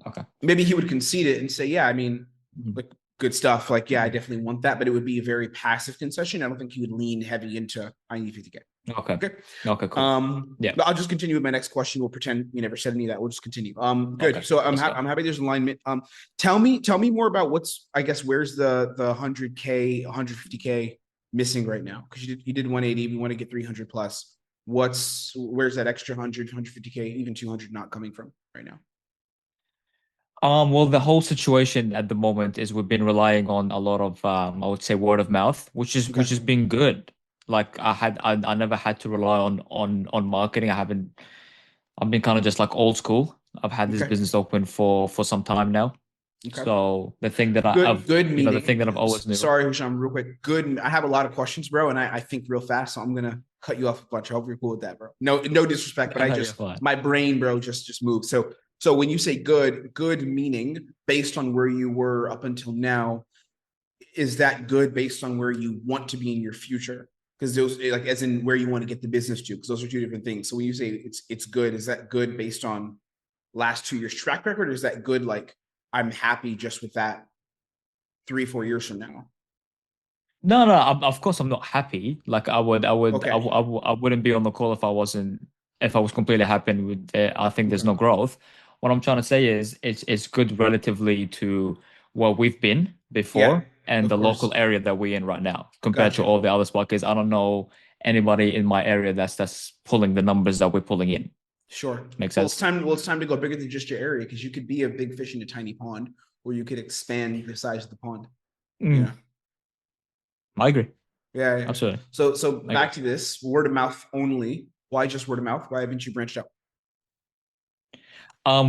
Okay. Maybe he would concede it and say, yeah, I mean, Mhm. like good stuff. Like, yeah, I Mhm. definitely want that, but it would be a very passive concession. I don't think he would lean heavy into I need 50K. Okay. Okay. Okay, cool. Yeah. But I'll just continue with my next question. We'll pretend we never said any of that. We'll just continue. Good. Okay. So Let's go. I'm happy there's alignment. Tell me more about where's the 100K, 150K missing right now? Because you did 180. We want to get 300 plus. Where's that extra 100, 150K, even 200 not coming from right now? Well, the whole situation at the moment is we've been relying on a lot of I would say word of mouth, which Okay. has been good. Like I never had to rely on marketing. I've been kind of just like old school. I've had this Okay. business open for some time now. Okay. So the thing that Good the thing meaning. that I've always knew. Sorry, Husham, real quick. Good. I have a lot of questions, bro, and I think real fast, so I'm gonna cut you off a bunch. I hope you're cool with that, bro. No disrespect, but No, you're fine. my brain, bro, just moved. So when you say good meaning based on where you were up until now, is that good based on where you want to be in your future? Because those, like, as in where you want to get the business to, because those are two different things. So when you say it's good, is that good based on last 2 years track record, or is that good like I'm happy just with that 3-4 years from now? No, of course I'm not happy. Like Okay. I wouldn't be on the call if if I was completely happy with it. I think there's Okay. no growth. What I'm trying to say is it's good relatively to what we've been Yeah, before and of the local course. area that we're in right now compared to Gotcha. all the other spots. 'Cause I don't know anybody in my area that's pulling the numbers that we're pulling in. Sure. Makes Well, sense? it's time to go bigger than just your area, because you could be a big fish in a tiny pond, or you could expand the size of the pond. Mm, I agree. Yeah, yeah. Absolutely. So I agree. back to this word of mouth only. Why just word of mouth? Why haven't you branched out?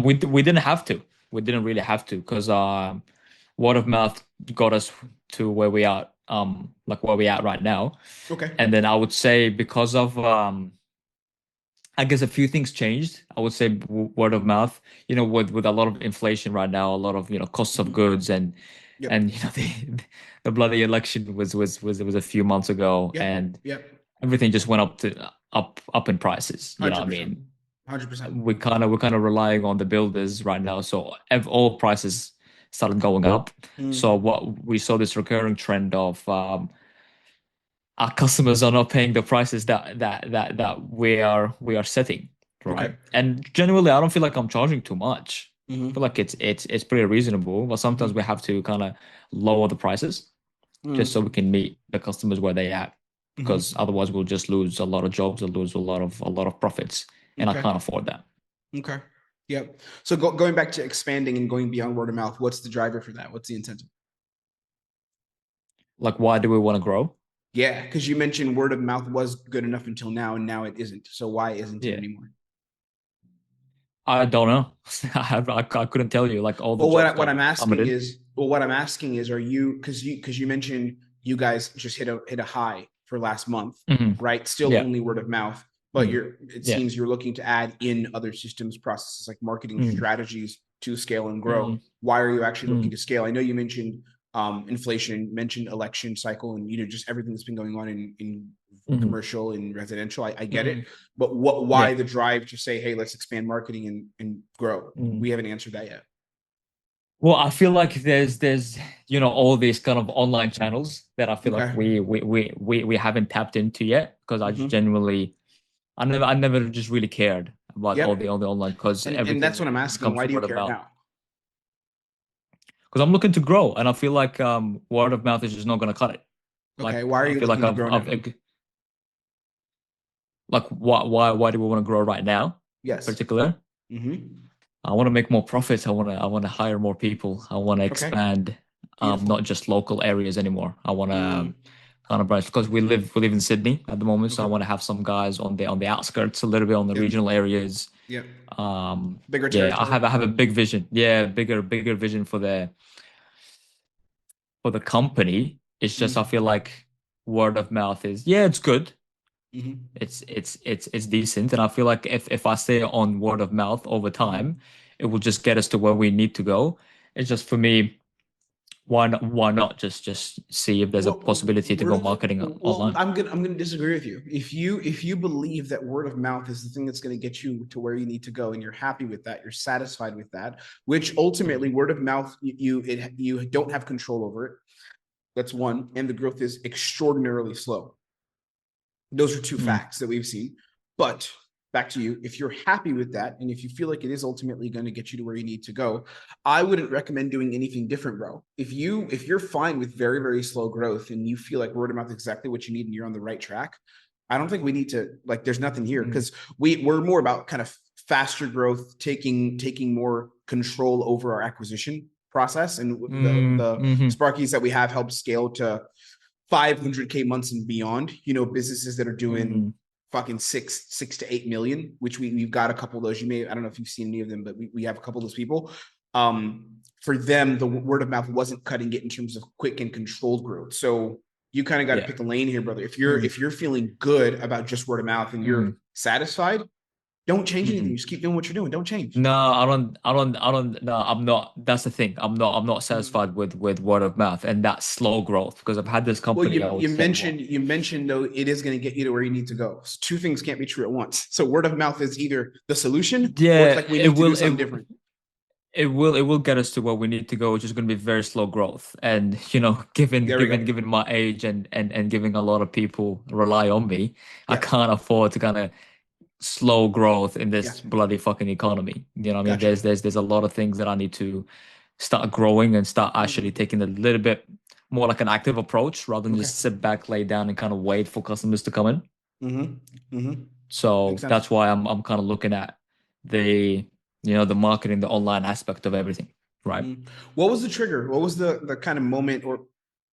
We didn't have to. We didn't really have to because word of mouth got us to where we are, like where we at right now. Okay. And then I would say because of I guess a few things changed. I would say word of mouth, with a lot of inflation right now, a lot of, costs of Mhm. goods Yep. and the bloody election was a few months ago Yep. and Yep. everything just went up in prices. You know what I 100%. mean? 100%. We're kind of relying on the builders right now. So all prices started going up. So Mm. what we saw this recurring trend of our customers are not paying the prices that we are setting, Okay. right? And generally, I don't feel like I'm charging too much. I feel Mm-hmm. like it's pretty reasonable, but sometimes we Mm-hmm. have to kind of lower the prices just so we can meet the customers where they at. Because Mm-hmm. otherwise, we'll just lose a lot of jobs, we'll lose a lot of profits, and I Okay. can't afford that. Okay. Yep. So going back to expanding and going beyond word of mouth, what's the driver for that? What's the incentive? Like, why do we want to grow? Yeah, because you mentioned word of mouth was good enough until now, and now it isn't. So why isn't it Yeah, anymore? I don't know. I couldn't tell you. Like all the Well, jobs what got I'm asking plummeted. is, are you, because you mentioned you guys just hit a high for last month, Hmm. right? Still Yeah. only word of mouth, but Mm. it Yeah. seems you're looking to add in other systems, processes like marketing Mm. strategies to scale and grow. Mm. Why are you actually looking Mm. to scale? I know you mentioned inflation, mentioned election cycle, and just everything that's been going on in Mm. commercial and residential. I get it, Mm. but Yeah. why the drive to say, hey, let's expand marketing and grow? Mm. We haven't answered that yet. Well, I feel like there's all these kind of online channels that I feel like Okay. we haven't tapped into yet because I just Mm-hmm. genuinely I never just really cared about Yep. all the online because And that's everything what I'm just asking. comes Why from do you word of care mouth. now? Because I'm looking to grow and I feel like word of mouth is just not gonna cut it. Okay. Like Why are I you feel like looking to grow now? like why do we want to grow right now in Yes. particular? Mm-hmm. I want to make more profits. I want to hire more people. I want to Okay. expand, Beautiful. not just local areas anymore. I want to Mm. kind of branch because we live in Sydney at the moment, so I Okay. want to have some guys on the outskirts, a little bit on the Yep. regional areas. Yep. Bigger Yeah, I territory. have a big vision. Yeah, bigger vision for the company. It's just I Mm. feel like word of mouth is yeah, it's good. Mm-hmm. It's decent, and I feel like if I stay on word of mouth over Mm-hmm. time, it will just get us to where we need to go. It's just for me, why not just see if there's a possibility to go marketing online? I'm gonna disagree with you. If you believe that word of mouth is the thing that's gonna get you to where you need to go, and you're happy with that, you're satisfied with that, which ultimately Mhm. word of mouth you don't have control over it. That's one, and the growth is extraordinarily slow. Those are two Mm. facts that we've seen. But back to you, if you're happy with that, and if you feel like it is ultimately going to get you to where you need to go, I wouldn't recommend doing anything different, bro. If you're fine with very, very slow growth and you feel like word of mouth is exactly what you need and you're on the right track, I don't think we need to, like, there's nothing here, Mm. because we're more about kind of faster growth, taking more control over our acquisition process, and Mm. the Mhm. Sparkies that we have help scale to 500K months and beyond. Businesses that are doing Mm. fucking 6 to 8 million, which we've got a couple of those. I don't know if you've seen any of them, but we have a couple of those people. For them, the word of mouth wasn't cutting it in terms of quick and controlled growth. So you kind of got to Yeah. pick a lane here, brother. If you're Mm. if you're feeling good about just word of mouth and you're Mm. satisfied, don't change anything. Mhm. Just keep doing what you're doing. Don't change. No, I don't. No, I'm not. That's the thing. I'm not Mhm. satisfied with word of mouth and that slow growth because I've had this Well, company. I you would say what? you mentioned though it is going to get you to where you need to go. So two things can't be true at once. So word of mouth is either the solution or it's Yeah, like we need to do something different. it will get us to where we need to go, which is going to be very slow growth. And given There we go. given my age and giving a lot of people rely on me, I Yeah. can't afford to kind of slow growth in Yeah. this bloody fucking economy. You know what I mean? Gotcha. There's a lot of things that I need to start growing and start actually Mhm. taking a little bit more like an active approach rather than Okay. just sit back, lay down, and kind of wait for customers to come in. Mm-hmm. Mm-hmm. Makes So sense. that's why I'm kind of looking at the the marketing, the online aspect of everything, right? What was the trigger? What was the kind of moment or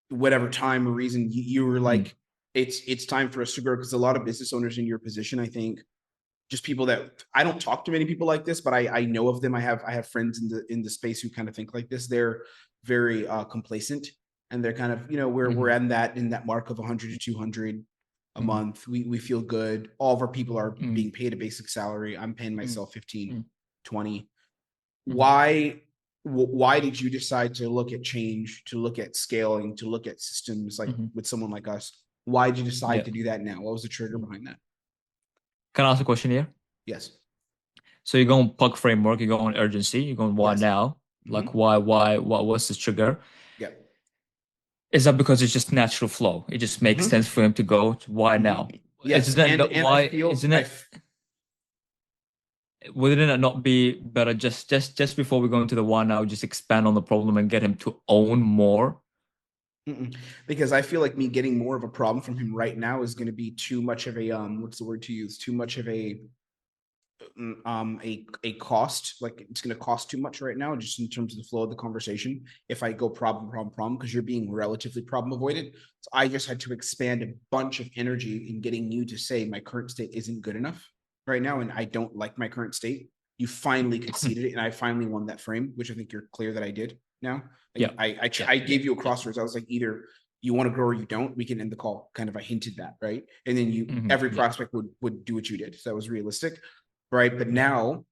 whatever time or reason you were Mm, like, it's time for us to grow? Because a lot of business owners in your position, I think, just people that I don't talk to many people like this, but I know of them. I have friends in the space who kind of think like this. They're very complacent, and they're kind of we're mhm, in that mark of 100 to 200 a mhm, month. We feel good. All of our people are mhm, being paid a basic salary. I'm paying mhm, myself 15, mhm, 20. mhm. Why did you decide to look at change, to look at scaling, to look at systems like Mhm. with someone like us? Why did you decide Yeah. to do that now? What was the trigger Mm. behind that? Can I ask a question here? Yes. So you're going puck framework, you're going urgency, you're going why Yes. now? Like Mm-hmm. what's the trigger? Yep. Is that because it's just natural flow? It just makes Mm-hmm. sense for him to go to why Mm-hmm. now? Yes. Isn't And that and I why? feel Isn't it? Wouldn't it not be better just before we go into the why now, just expand on the problem and get him to own more? because I feel like me getting more of a problem from him right now is going to be too much of a what's the word to use? Too much of a cost. Like it's going to cost too much right now, just in terms of the flow of the conversation. If I go problem, because you're being relatively problem avoidant, so I just had to expand a bunch of energy in getting you to say my current state isn't good enough right now, and I don't like my current state. You finally conceded it, and I finally won that frame, which I think you're clear that I did. Now, Yeah, yeah, I yeah, gave you a yeah. crossroads. I was like, either you want to grow or you don't. We can end the call. Kind of, I hinted that, right? And then every Yeah, prospect would do what you did. So that was realistic, right? But yeah. now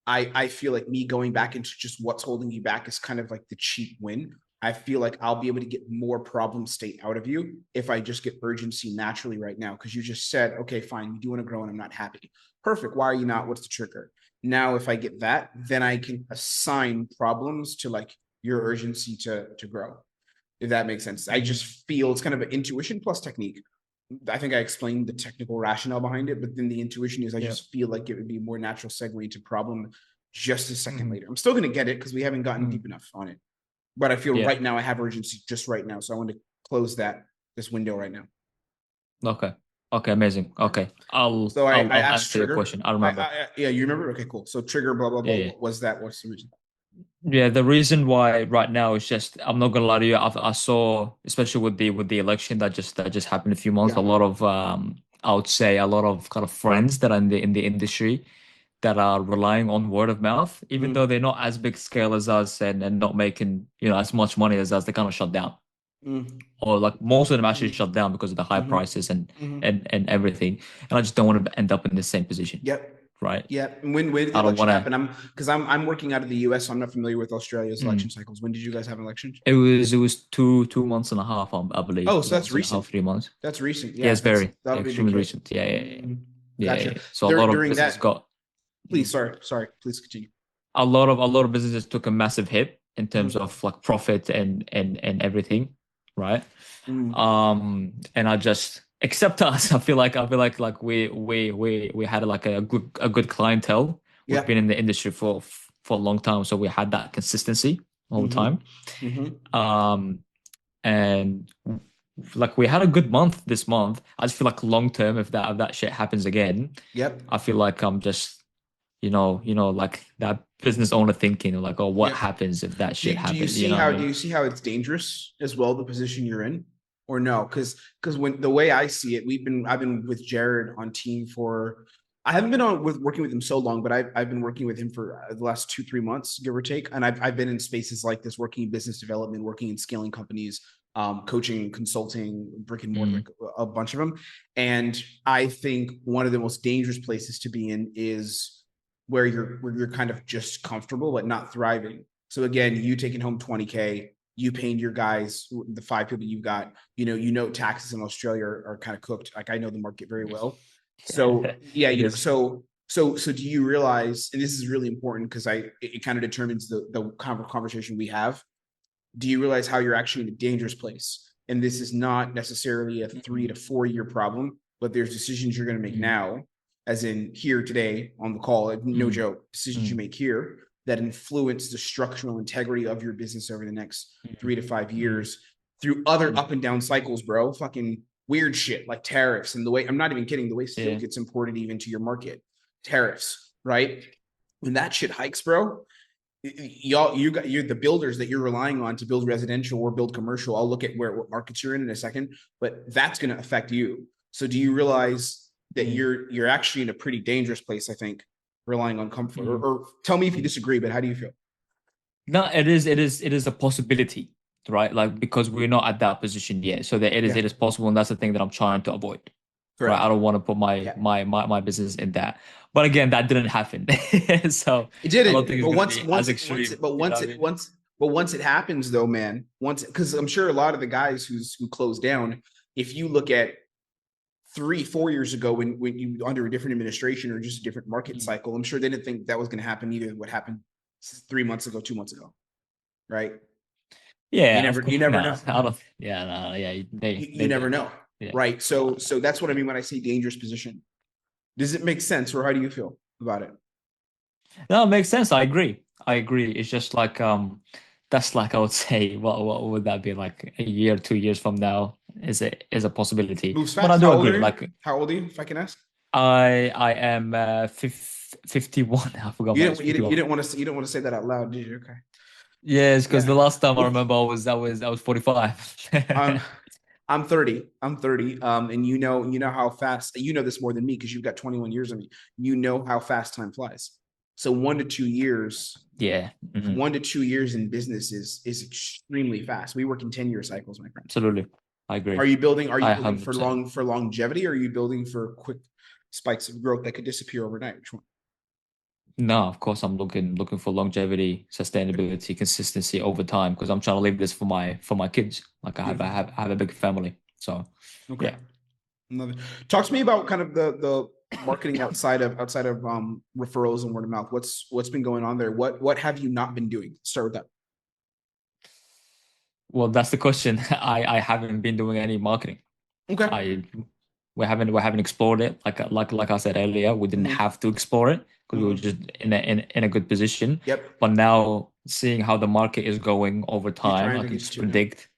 I feel like me going back into just what's holding you back is kind of like the cheap win. I feel like I'll be able to get more problem state out of you if I just get urgency naturally right now. Because you just said, okay, fine, you do want to grow and I'm not happy. Perfect. Why are you not? What's the trigger? Now, if I get that, then I can assign problems to like your urgency to grow. If that makes sense. I Mhm. just feel it's kind of an intuition plus technique. I think I explained the technical rationale behind it, but then the intuition is I Yeah. just feel like it would be a more natural segue to problem just a second Mhm. later. I'm still going to get it because we haven't gotten Mhm. deep enough on it. But I feel Yeah. right now I have urgency just right now. So I want to close this window right now. Okay. Okay. Amazing. Okay. So I I'll asked answer your trigger. question. I remember. Yeah, you remember? Okay, cool. So trigger, blah, blah, Yeah. blah. Yeah. What was that? What's the reason? Yeah. The reason why right now is just I'm not gonna lie to you. I saw, especially with the election that just happened a few months. Yeah. A lot of I would say a lot of kind of friends that are in the industry that are relying on word of mouth, even though Mm-hmm. they're not as big scale as us and not making as much money as us. They kind of shut down, or like most of them actually shut down because of the high Mm-hmm. prices and Mm-hmm. and everything. And I just don't want to end up in the same position, Yep. right? Yeah. And when did the I don't election want to. happen? I'm working out of the US, so I'm not familiar with Australia's election Mm. cycles. When did you guys have an election? It was 2 months and a half, I believe, Oh, so 2 months and a half, 3 months. That's recent. Yeah, Yeah, it's very that'll be a big extremely hit. recent. Yeah, yeah, yeah, Gotcha. yeah. So a lot of During businesses that, got. please, sorry, please continue. A lot of businesses took a massive hit in terms Mhm. of like profit and everything, right? Mhm. And I just except us, I feel like we had like a good clientele. We've Yeah. been in the industry for a long time, so we had that consistency all the Mhm. time. Mhm. Um, and like we had a good month this month. I just feel like long term, if that shit happens again, Yep. I feel like I'm just like that business owner thinking like, oh, what Yep. happens if that shit Do you happens? You see know what I how mean? it's dangerous as well, the position you're in, or no? Because when the way I see it, I've been with Jared on team for I haven't been on with working with him so long, but I've been working with him for the last 2-3 months, give or take, and I've been in spaces like this, working in business development, working in scaling companies, coaching, consulting, brick and mortar, Mm, like a bunch of them, and I think one of the most dangerous places to be in is where you're kind of just comfortable but not thriving. So again, you taking home 20K, you paying your guys, the 5 people you've got, taxes in Australia are kind of cooked. Like I know the market very well. So yeah, it is. so So do you realize, and this is really important because it kind of determines the conversation we have. Do you realize how you're actually in a dangerous place? And this is not necessarily a 3 to 4 year problem, but there's decisions you're going to make now, as in here today on the call, no joke, decisions you make here that influence the structural integrity of your business over the next 3 to 5 years through other up and down cycles, bro. Fucking weird shit like tariffs and the way, I'm not even kidding, the way steel gets imported even to your market, tariffs, right? When that shit hikes, bro, you're the builders that you're relying on to build residential or build commercial. I'll look at what markets you're in a second, but that's going to affect you. So do you realize that you're actually in a pretty dangerous place, I think, relying on comfort? Or tell me if you disagree, but how do you feel? No, it is a possibility, right? Like, because we're not at that position yet. So that it is possible, and that's the thing that I'm trying to avoid. Correct. Right. I don't want to put my business in that. But again, that didn't happen. So it didn't. I don't think once it happens though, man, because I'm sure a lot of the guys who closed down, if you look at 3-4 years ago when you under a different administration or just a different market cycle, I'm sure they didn't think that was going to happen either. What happened 3 months ago, 2 months ago, right? Yeah, you never know. I don't, yeah, no, yeah, you never know, right? So that's what I mean when I say dangerous position. Does it make sense, or how do you feel about it? No, it makes sense. I agree. It's just like that's like, I would say, what would that be, like a year, 2 years from now is a possibility. Moves fast. But I do agree. Like, how old are you, if I can ask? I am 51. I forgot. You didn't want to say that out loud, did you? Okay. Yes, because the last time I remember I was 45. I'm 30. And you know how fast, you know this more than me because you've got 21 years on me. You know how fast time flies. So 1 to 2 years. Yeah. 1 to 2 years in business is extremely fast. We work in 10-year cycles, my friend. Absolutely. I agree. Are you building for longevity, or are you building for quick spikes of growth that could disappear overnight? Which one? No, of course I'm looking for longevity, sustainability, consistency over time, because I'm trying to leave this for my kids. Like, I have a big family. So okay. Yeah. Talk to me about kind of the marketing outside of referrals and word of mouth. What's been going on there? What have you not been doing? Start with that. Well, that's the question. I haven't been doing any marketing. Okay. We haven't explored it. Like I said earlier, we didn't have to explore it because we were just in a good position. Yep. But now, seeing how the market is going over time, I can just predict.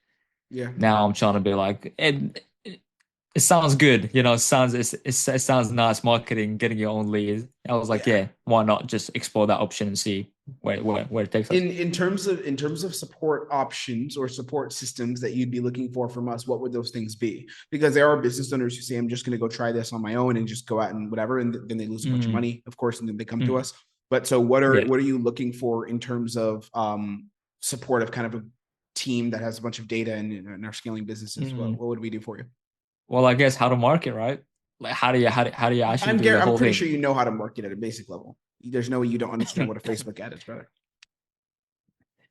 Yeah. Now I'm trying to be like, it sounds good, it sounds nice marketing, getting your own lead. I was like, yeah, why not just explore that option and see where it takes us. In terms of support options or support systems that you'd be looking for from us, what would those things be? Because there are business owners who say, I'm just going to go try this on my own and just go out and whatever, and then they lose a bunch of money, of course, and then they come to us. But so what are you looking for in terms of support of kind of a team that has a bunch of data and are scaling businesses? What would we do for you? Well, I guess how to market, right? Like, how do you actually I'm pretty sure you know how to market at a basic level. There's no way you don't understand what a Facebook ad is, brother.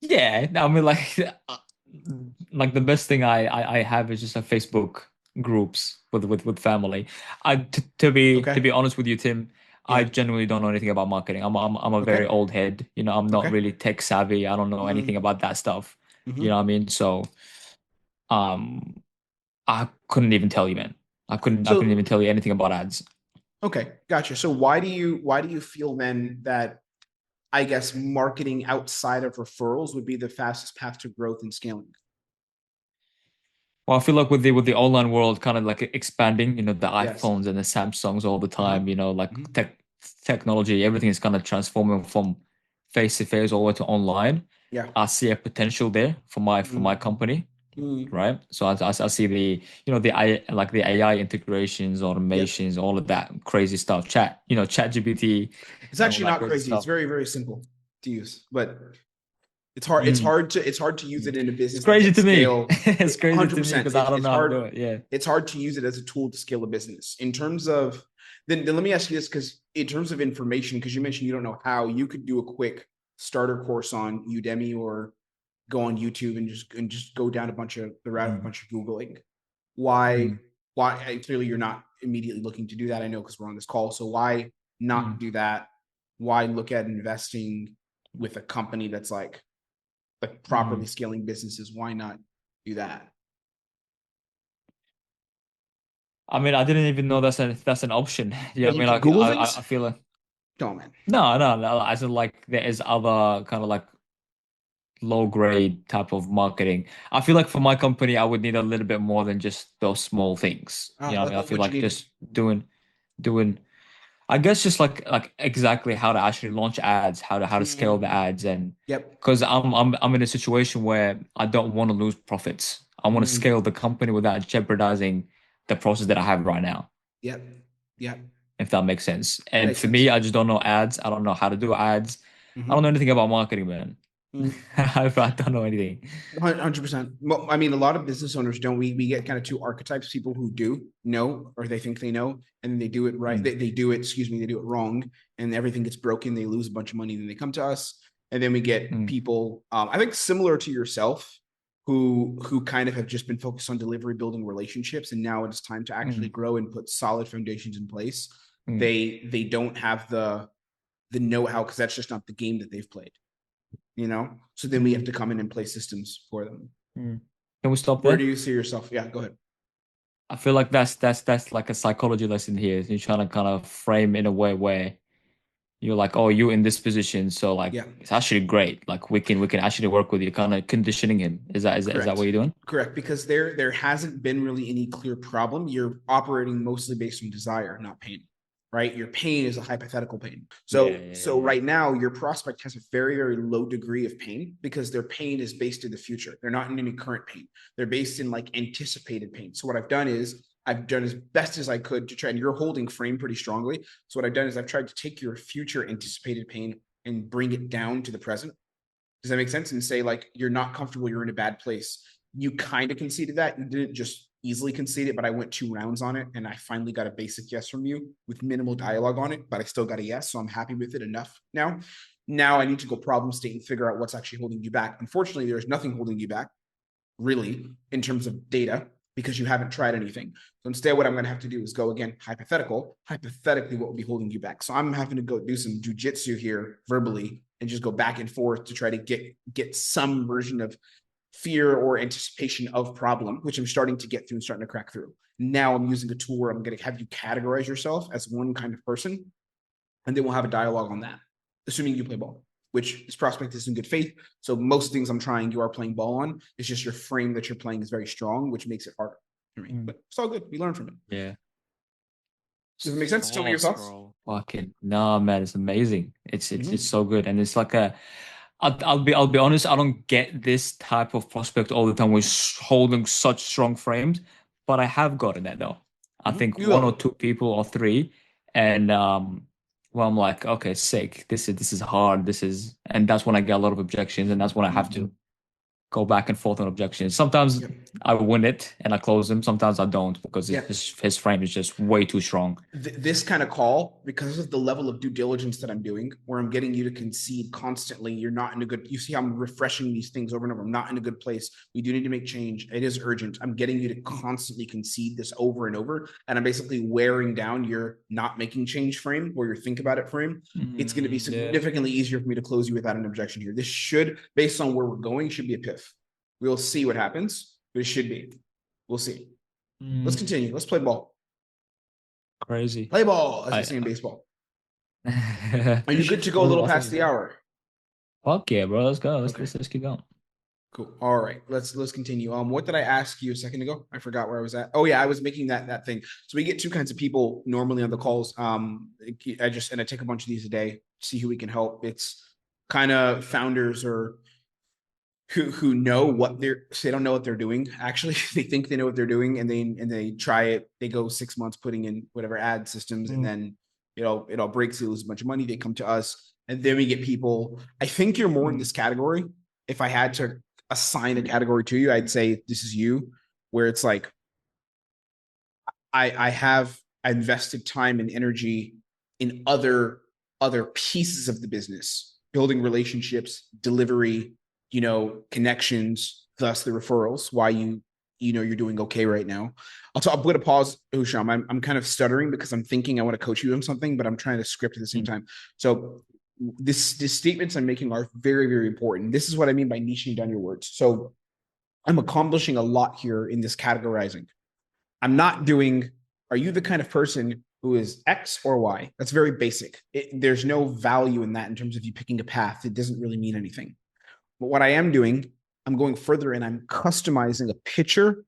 Yeah, I mean, like the best thing I have is just a Facebook groups with family. To be honest with you, Tim, I genuinely don't know anything about marketing. I'm a very old head. I'm not really tech savvy. I don't know anything about that stuff. You know what I mean? So, I couldn't even tell you, man. I couldn't even tell you anything about ads. Okay, gotcha. So why do you feel then that, I guess, marketing outside of referrals would be the fastest path to growth and scaling? Well, I feel like with the online world kind of like expanding, the iPhones and the Samsungs all the time, like technology, everything is kind of transforming from face to face all the way to online. Yeah, I see a potential there for my company. Right. So I see the AI integrations, automations, all of that crazy stuff. Chat GPT. It's actually not crazy. It's very, very simple to use, but it's hard. It's hard to use it in a business. It's crazy to me. It's crazy 100%, to me because I don't know how to do it. Yeah. It's hard to use it as a tool to scale a business. In terms of, then let me ask you this, because in terms of information, because you mentioned you don't know how, you could do a quick starter course on Udemy or go on YouTube and just go down a bunch of Googling. Why clearly you're not immediately looking to do that, I know, because we're on this call. So why not do that? Why look at investing with a company that's like properly scaling businesses? Why not do that? I mean, I didn't even know that's an option. Yeah, Yeah, I you mean, can like Google I things. feel like Don't, man. no. As in like there is other kind of like low grade type of marketing. I feel like for my company, I would need a little bit more than just those small things. You know what I mean? I feel What you like need. just doing I guess just like exactly how to actually launch ads, how to scale the ads, and Yep. because I'm in a situation where I don't want to lose profits. I want to Mm. scale the company without jeopardizing the process that I have right now, Yep. Yep. if that makes sense. And Makes for sense. me, I just don't know ads. I don't know how to do ads. I don't know Mm-hmm. anything about marketing, man. I don't know anything. 100%. Well, I mean, a lot of business owners don't. We get kind of two archetypes: people who do know, or they think they know, and then they do it right. Mm, They do it. Excuse me. They do it wrong, and everything gets broken. They lose a bunch of money. Then they come to us, and then we get mm, people. I think similar to yourself, who kind of have just been focused on delivery, building relationships, and now it's time to actually mm, grow and put solid foundations in place. mm, They don't have the know-how because that's just not the game that they've played. So then we have mm, to come in and play systems for them. mm. Can we stop Where do there? you see yourself? Yeah, go ahead. I feel like that's like a psychology lesson here. You're trying to kind of frame in a way where you're like, oh, you're in this position, so like Yeah, it's actually great. Like we can actually work with you, kind of conditioning him. Is that what correct. you're doing? Correct, because there hasn't been really any clear problem. You're operating mostly based on desire, not pain, right? Your pain is a hypothetical pain. Yeah, So right now, your prospect has a very, very low degree of pain because their pain is based in the future. They're not in any current pain. They're based in like anticipated pain. So what I've done is I've done as best as I could to try, and you're holding frame pretty strongly. So what I've done is I've tried to take your future anticipated pain and bring it down to the present. Does that make sense? And say, like, you're not comfortable, you're in a bad place. You kind of conceded that. You didn't just easily concede it, but I went 2 rounds on it and I finally got a basic yes from you with minimal dialogue on it, but I still got a yes. So I'm happy with it enough now. Now I need to go problem state and figure out what's actually holding you back. Unfortunately, there's nothing holding you back, really, in terms of data, because you haven't tried anything. So instead, what I'm going to have to do is go again, hypothetically, what would be holding you back? So I'm having to go do some jujitsu here verbally and just go back and forth to try to get some version of fear or anticipation of problem, which I'm starting to get through and starting to crack through. Now I'm using a tool where I'm going to have you categorize yourself as one kind of person, and then we'll have a dialogue on that, assuming you play ball, which this prospect is in good faith. So most things I'm trying, you are playing ball on. It's just your frame that you're playing is very strong, which makes it harder for me. But it's all good. We learn from it. yeah. Does it make sense? Tell me your Sauce, thoughts. bro. Fucking no, man, it's amazing. It's Mm-hmm. so good, and it's like I'll be honest. I don't get this type of prospect all the time with holding such strong frames, but I have gotten that though. I Mm-hmm. think You one or will. two people or three, and well, I'm like, okay, sick. This is hard. And that's when I get a lot of objections, and that's when I have to go back and forth on objections. Sometimes Yep. I win it and I close them. Sometimes I don't because Yeah. his frame is just way too strong. This kind of call, because of the level of due diligence that I'm doing, where I'm getting you to concede constantly, you're not in a good, you see how I'm refreshing these things over and over. I'm not in a good place. We do need to make change. It is urgent. I'm getting you to constantly concede this over and over. And I'm basically wearing down your not making change frame or your think about it frame. It's going to be Yeah. significantly easier for me to close you without an objection here. This should, based on where we're going, should be a piff. We'll see what happens, but it should be. We'll see. Let's continue. Let's play ball. Crazy. Play ball, as they I say in baseball. Are you good to go a little past the hour? Fuck yeah, bro. Let's go. Okay. Let's keep going. Cool. All right. Let's continue. What did I ask you a second ago? I forgot where I was at. Oh yeah, I was making that thing. So we get two kinds of people normally on the calls. I take a bunch of these a day, see who we can help. It's kind of founders or who know what they don't know what they're doing. Actually, they think they know what they're doing, and they try it. They go 6 months putting in whatever ad systems, and then it all breaks. They lose a bunch of money. They come to us, and then we get people. I think you're more in this category. If I had to assign a category to you, I'd say this is you, where it's like I have invested time and energy in other pieces of the business, building relationships, delivery, connections, thus the referrals, why you you're doing okay right now. I'm going to pause, Husham. I'm kind of stuttering because I'm thinking I want to coach you on something, but I'm trying to script at the same time. So these statements I'm making are very, very important. This is what I mean by niching down your words. So I'm accomplishing a lot here in this categorizing. I'm not doing, are you the kind of person who is X or Y? That's very basic. There's no value in that in terms of you picking a path. It doesn't really mean anything. But what I am doing, I'm going further and I'm customizing a picture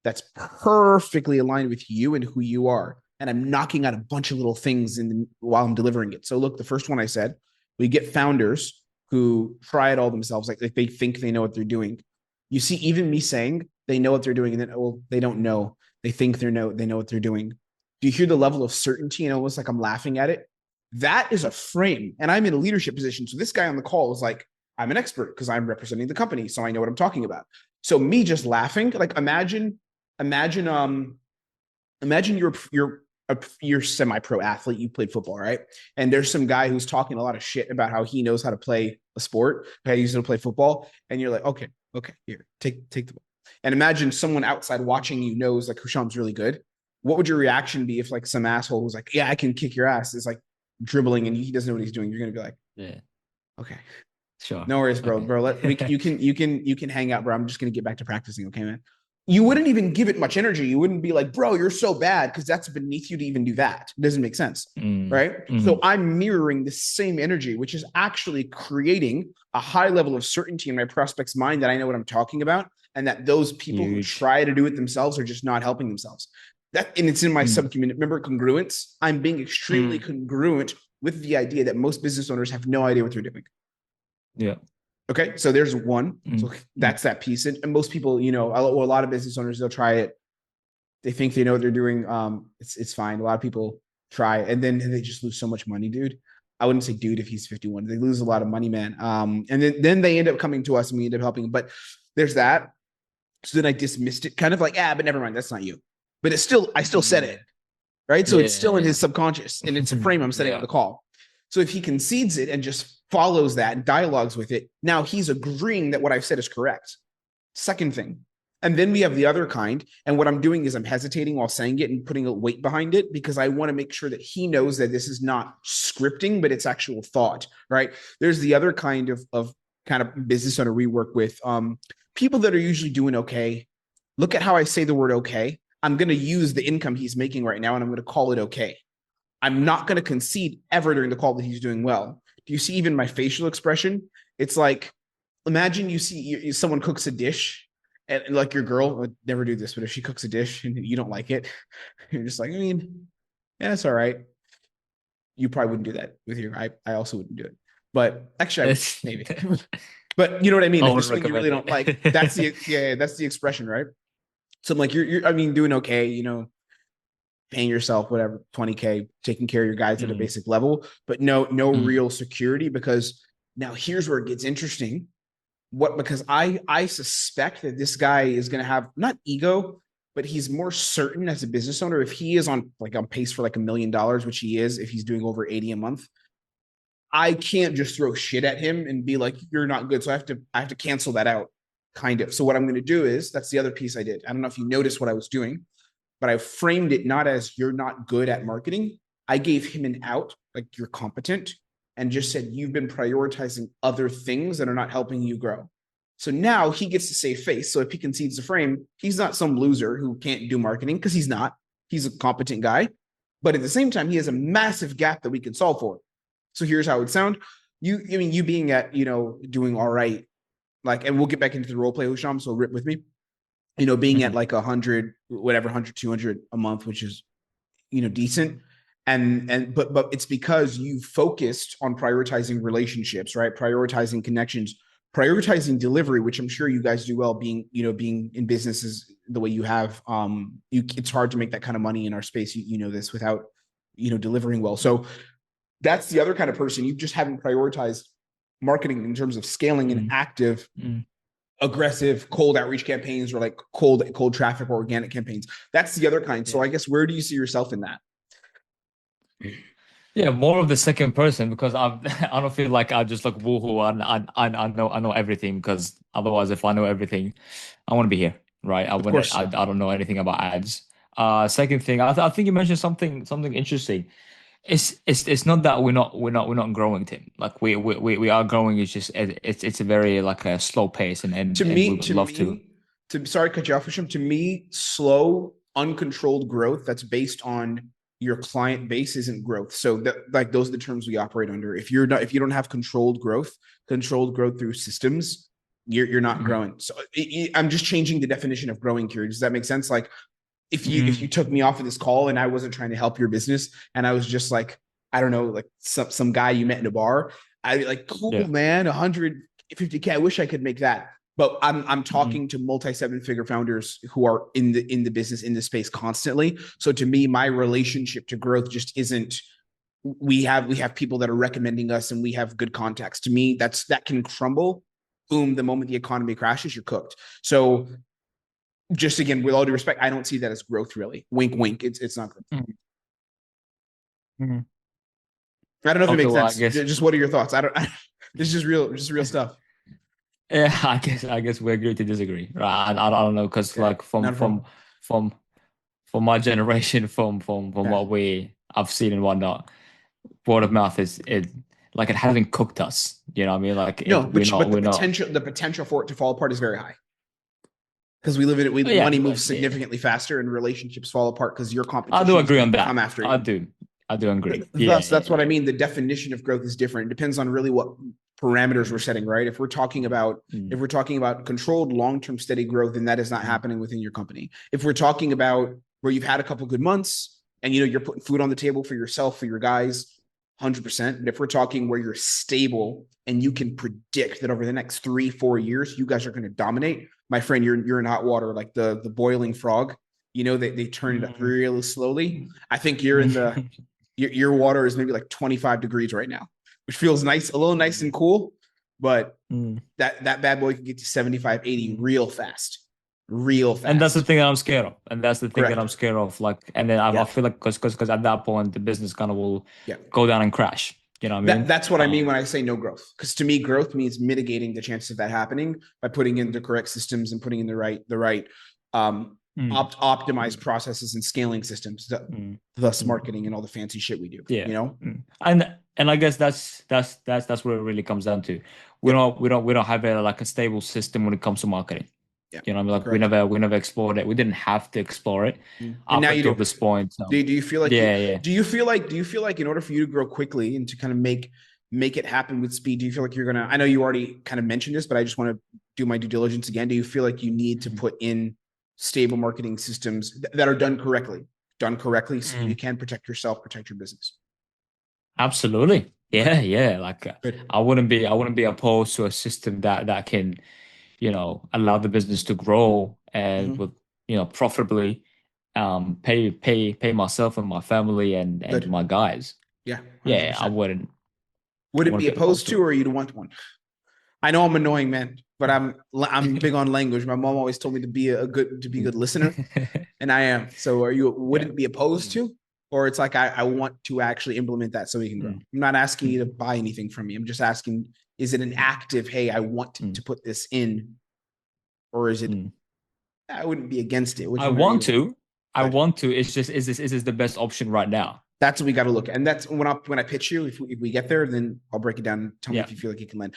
that's perfectly aligned with you and who you are. And I'm knocking out a bunch of little things while I'm delivering it. So look, the first one I said, we get founders who try it all themselves. Like they think they know what they're doing. You see, even me saying they know what they're doing and then, well, they don't know. They think they know what they're doing. Do you hear the level of certainty and almost like I'm laughing at it? That is a frame. And I'm in a leadership position. So this guy on the call is like, I'm an expert because I'm representing the company. So I know what I'm talking about. So me just laughing, like imagine you're semi-pro athlete, you played football, right? And there's some guy who's talking a lot of shit about how he knows how to play a sport, how he used to play football. And you're like, okay, here, take the ball. And imagine someone outside watching you knows like Husham's really good. What would your reaction be if like some asshole who's like, yeah, I can kick your ass, is like dribbling and he doesn't know what he's doing? You're gonna be like, Yeah. Okay. Sure. No worries, bro. Okay. Bro, you can hang out, bro. I'm just gonna get back to practicing, okay, man? You wouldn't even give it much energy. You wouldn't be like, bro, you're so bad, because that's beneath you to even do that. It doesn't make sense, right? So I'm mirroring the same energy, which is actually creating a high level of certainty in my prospect's mind that I know what I'm talking about, and that those people who try to do it themselves are just not helping themselves. And it's in my sub-community. Remember congruence? I'm being extremely congruent with the idea that most business owners have no idea what they're doing. Yeah. Okay, so there's one. So that's that piece. And most people, a lot of business owners, they'll try it. They think they know what they're doing. It's fine. A lot of people try, and then they just lose so much money, dude. I wouldn't say dude if he's 51. They lose a lot of money, man. And then they end up coming to us and we end up helping. But there's that. So then I dismissed it, kind of like, but never mind, that's not you. But I still said it, right? So it's still in his subconscious, and it's a frame I'm setting on the call. So if he concedes it and just follows that and dialogues with it, now he's agreeing that what I've said is correct. Second thing. And then we have the other kind. And what I'm doing is I'm hesitating while saying it and putting a weight behind it, because I want to make sure that he knows that this is not scripting, but it's actual thought, right? There's the other kind of kind of business owner we work with. People that are usually doing okay. Look at how I say the word okay. I'm going to use the income he's making right now, and I'm going to call it okay. I'm not going to concede ever during the call that he's doing well. Do you see even my facial expression? It's like, imagine you see someone cooks a dish, and like your girl would never do this, but if she cooks a dish and you don't like it, you're just like, yeah, it's all right. You probably wouldn't do that with your, I also wouldn't do it. But actually, I would, maybe. But you know what I mean? If there's something you really don't like, that's the expression, right? So I'm like, you're doing okay, paying yourself whatever 20K, taking care of your guys at a basic level, but no real security. Because now here's where it gets interesting. Because I suspect that this guy is going to have not ego, but he's more certain as a business owner. If he is on pace for like $1 million, which he is, if he's doing over 80 a month, I can't just throw shit at him and be like, you're not good. So I have to cancel that out, kind of. So what I'm going to do is, that's the other piece I did. I don't know if you noticed what I was doing, but I framed it not as you're not good at marketing. I gave him an out, like you're competent, and just said, you've been prioritizing other things that are not helping you grow. So now he gets to save face. So if he concedes the frame, he's not some loser who can't do marketing, because he's not. He's a competent guy. But at the same time, he has a massive gap that we can solve for. So here's how it would sound. You being at, doing all right, and we'll get back into the role play, Husham, so rip with me. Being at like 100, 200 a month, which is, decent. But it's because you focused on prioritizing relationships, right? Prioritizing connections, prioritizing delivery, which I'm sure you guys do well, being in businesses the way you have. It's hard to make that kind of money in our space. You know this, without, delivering well. So that's the other kind of person. You just haven't prioritized marketing in terms of scaling an active, aggressive cold outreach campaigns, or like cold traffic or organic campaigns. That's the other kind. So I guess, where do you see yourself in that? Yeah, more of the second person, because I don't feel like I just woohoo and I know everything, because otherwise, if I know everything, I want to be here. right? Of course. I don't know anything about ads. Second thing, I think you mentioned something interesting. It's not that we're not growing, Tim. Like we are growing. It's just it's a very like a slow pace, and we would love to. Sorry to cut you off, Husham. To me, slow, uncontrolled growth that's based on your client base isn't growth. So that, like, those are the terms we operate under. If if you don't have controlled growth through systems, you're not growing. So I'm just changing the definition of growing here. Does that make sense? Like, if you took me off of this call and I wasn't trying to help your business and I was just like, I don't know, like some guy you met in a bar, I'd be like, cool, man, 150K. I wish I could make that. But I'm talking to multi-7-figure founders who are in the business, in the space constantly. So to me, my relationship to growth just isn't, we have people that are recommending us and we have good contacts. To me, that can crumble. Boom, the moment the economy crashes, you're cooked. So just again, with all due respect, I don't see that as growth, really. Wink, wink. It's not growth. I don't know if it makes sense. Just what are your thoughts? This is just real stuff. Yeah, I guess we agree to disagree, right? I don't know, because like from my generation, from what I've seen and whatnot, word of mouth is like it hasn't cooked us. You know what I mean? Like no, but the potential for it to fall apart is very high. Because we live in it, money moves significantly faster, and relationships fall apart because your competition. I do agree on that. Come after you. I do agree. That's what I mean. The definition of growth is different. It depends on really what parameters we're setting, right? If we're talking about controlled long-term steady growth, then that is not happening within your company. If we're talking about where you've had a couple good months and you're putting food on the table for yourself, for your guys, 100%. But if we're talking where you're stable and you can predict that over the next 3-4 years, you guys are going to dominate, my friend, you're in hot water, like the boiling frog. They turn it up really slowly. I think you're in the your water is maybe like 25 degrees right now, which feels nice, a little nice and cool, but that bad boy can get to 75, 80 real fast. And that's the thing that I'm scared of. Like, and then I feel like because at that point the business kind of will go down and crash. You know what I mean? That's what I mean when I say no growth. Because to me, growth means mitigating the chances of that happening by putting in the correct systems and putting in the right optimized processes and scaling systems, thus marketing and all the fancy shit we do. And I guess that's where it really comes down to. We don't have a stable system when it comes to marketing. You know, like we never explored it. We didn't have to explore it up until this point. So. Do you feel like do you feel like in order for you to grow quickly and to kind of make it happen with speed, do you feel like you're gonna, I know you already kind of mentioned this, but I just want to do my due diligence again. Do you feel like you need to put in stable marketing systems that are done correctly so you can protect yourself, protect your business? Absolutely. Yeah. Like I wouldn't be opposed to a system that can, allow the business to grow and with, profitably pay myself and my family and my guys. Yeah. 100%. Yeah, I wouldn't. Would it be opposed to, or you'd want one? I know I'm annoying, man, but I'm big on language. My mom always told me to be a good listener, and I am. So wouldn't be opposed to, or it's like I want to actually implement that so we can grow. I'm not asking you to buy anything from me. I'm just asking, is it an active, hey, I want to put this in, or is it? I wouldn't be against it. I want to. It's just, is this the best option right now? That's what we got to look at. And that's when I pitch you, if we get there, then I'll break it down and tell me if you feel like you can land.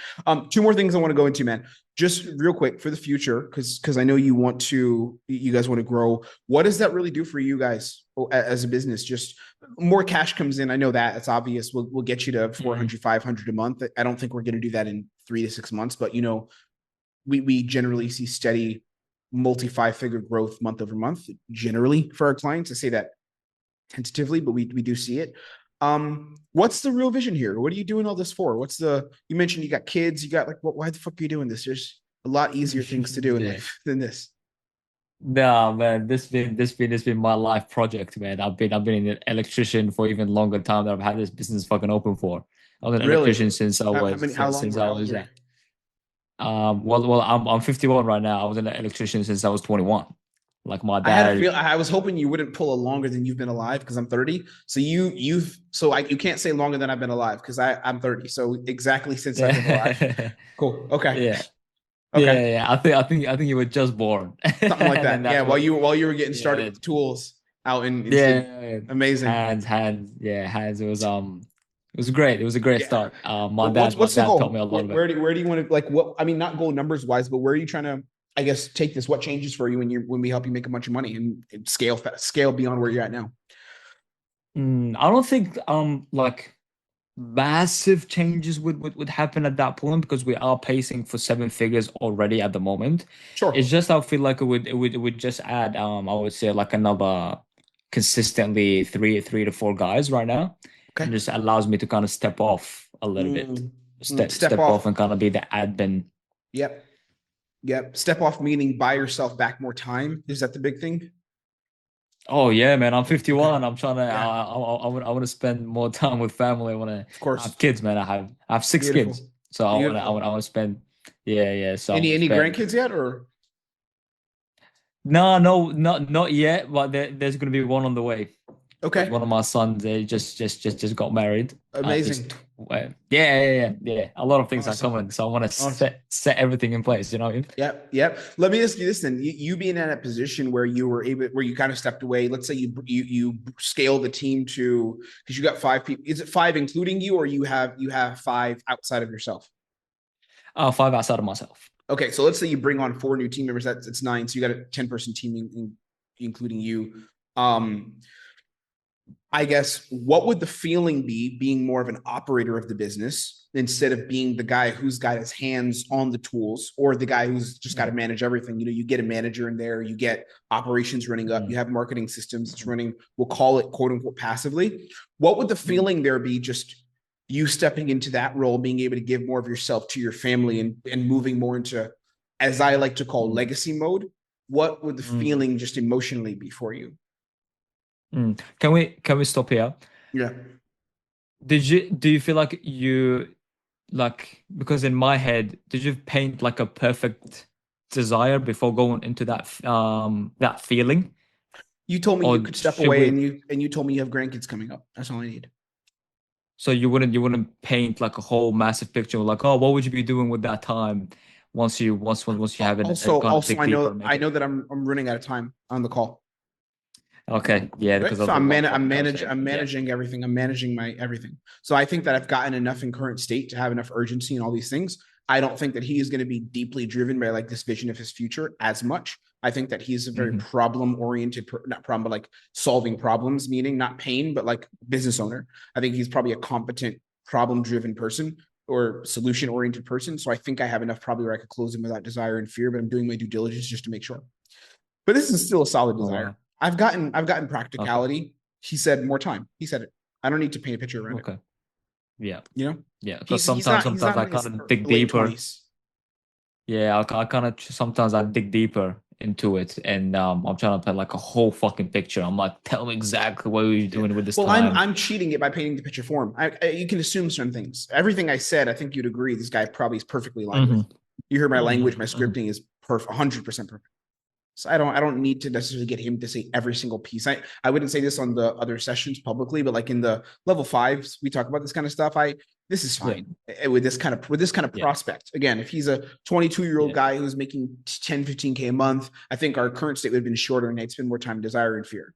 2 more things I want to go into, man. Just real quick for the future, because I know you guys want to grow. What does that really do for you guys as a business? Just more cash comes in. I know that it's obvious. We'll get you to 400, 500 a month. I don't think we're going to do that in 3 to 6 months, but we generally see steady multi-5-figure growth month over month, generally for our clients. I say that tentatively, but we do see it. What's the real vision here? What are you doing all this for? You mentioned you got kids, you got why the fuck are you doing this? There's a lot easier things to do in life than this. No, man, this been my life project, man. I've been an electrician for even longer time than I've had this business fucking open for. I was an electrician since I was well, I'm 51 right now. I was an electrician since I was 21. Like my dad. I was hoping you wouldn't pull a longer than you've been alive, because I'm 30. So you can't say longer than I've been alive, because I'm 30. So exactly since I've been alive. Cool. Okay. Yeah. Okay. Yeah. I think you were just born, Something like and then that. Yeah, that's what. while you were getting started Yeah. with tools out in Sydney. Yeah. Amazing. Hands. Yeah, hands. It was great. It was a great Yeah. start. My dad, my What's the dad taught me goal? a lot of it. Where do you want to like what I mean, not goal numbers wise, but where are you trying to, I guess, take this? What changes for you when we help you make a bunch of money and scale beyond where you're at now? I don't think like massive changes would happen at that point because we are pacing for seven figures already at the moment. It's Sure. just I feel like it would just add I would say like another consistently three to four guys right now, and Okay. just allows me to kind of step off a little bit, Step step off off. and kind of be the admin. Yep. Yep. Step off meaning buy yourself back more time. Is that the big thing? Oh yeah, man, I'm Okay. 51. I'm trying to Yeah. I want to spend more time with family. I want to Of I course. have kids, man. I have six Beautiful. kids, so Beautiful. I want to spend. Yeah. So I want to Any spend. grandkids yet or No, not yet, but there's going to be one on the way because okay. one of my sons they just got married. He's Amazing. 12. Yeah. A lot of things are Awesome. coming, so I want to Awesome. set everything in place. You know what I mean? Yep, yep. Let me ask you this then: you being in a position where you were able, where you kind of stepped away. Let's say you scale the team to because you got five people. Is it five including you, or you have five outside of yourself? Five outside of myself. Okay, so let's say you bring on four new team members. That's it's nine. So you got a 10-person team, including you. Um, I guess what would the feeling be being more of an operator of the business instead of being the guy who's got his hands on the tools or the guy who's just got to manage everything? You know, you get a manager in there, you get operations running up, you have marketing systems that's running, we'll call it quote unquote passively. What would the feeling there be just you stepping into that role, being able to give more of yourself to your family and moving more into, as I like to call legacy mode? What would the feeling just emotionally be for you? Can we stop here? Yeah. Do you feel like you like because in my head, did you paint like a perfect desire before going into that feeling? You told me you Or could step should away we and you told me you have grandkids coming up. That's all I need. so you wouldn't paint like a whole massive picture like, oh, what would you be doing with that time once you have gone a Also dig deeper, I maybe? know that I'm running out of time on the call. Okay, yeah, Right. because So of the long fucking conversation. I'm Yeah. managing everything. I'm managing my everything. So I think that I've gotten enough in current state to have enough urgency and all these things. I don't think that he is going to be deeply driven by like this vision of his future as much. I think that he's a very Hmm. problem oriented, not problem, but like solving problems, meaning not pain, but like business owner. I think he's probably a competent problem driven person or solution oriented person. So I think I have enough probably where I could close him without desire and fear, but I'm doing my due diligence just to make sure. But this is still a solid Oh desire. wow. I've gotten Okay. practicality. He said more time. He said it. I don't need to paint a picture around it. Okay. Yeah. You know, Yeah. Because sometimes he's sometimes not I in kind his of dig late deeper. 20s. Yeah, I kind of sometimes I dig deeper into it, and I'm trying to paint like a whole fucking picture. I'm like, tell me exactly what you're Yeah. doing with this Well, time. I'm cheating it by painting the picture for him. You can assume certain things. Everything I said, I think you'd agree. This guy probably is perfectly aligned with. Hmm. You heard my language. My Hmm. scripting is perfect, 100% perfect. So I don't need to necessarily get him to say every single piece. I wouldn't say this on the other sessions publicly, but like in the level fives, we talk about this kind of stuff. This is Yeah. fine with this kind of Yeah. prospect. Again, if he's a 22-year-old Yeah. guy who's making 10, 15K a month, I think our current state would have been shorter and I'd spend more time desire and fear.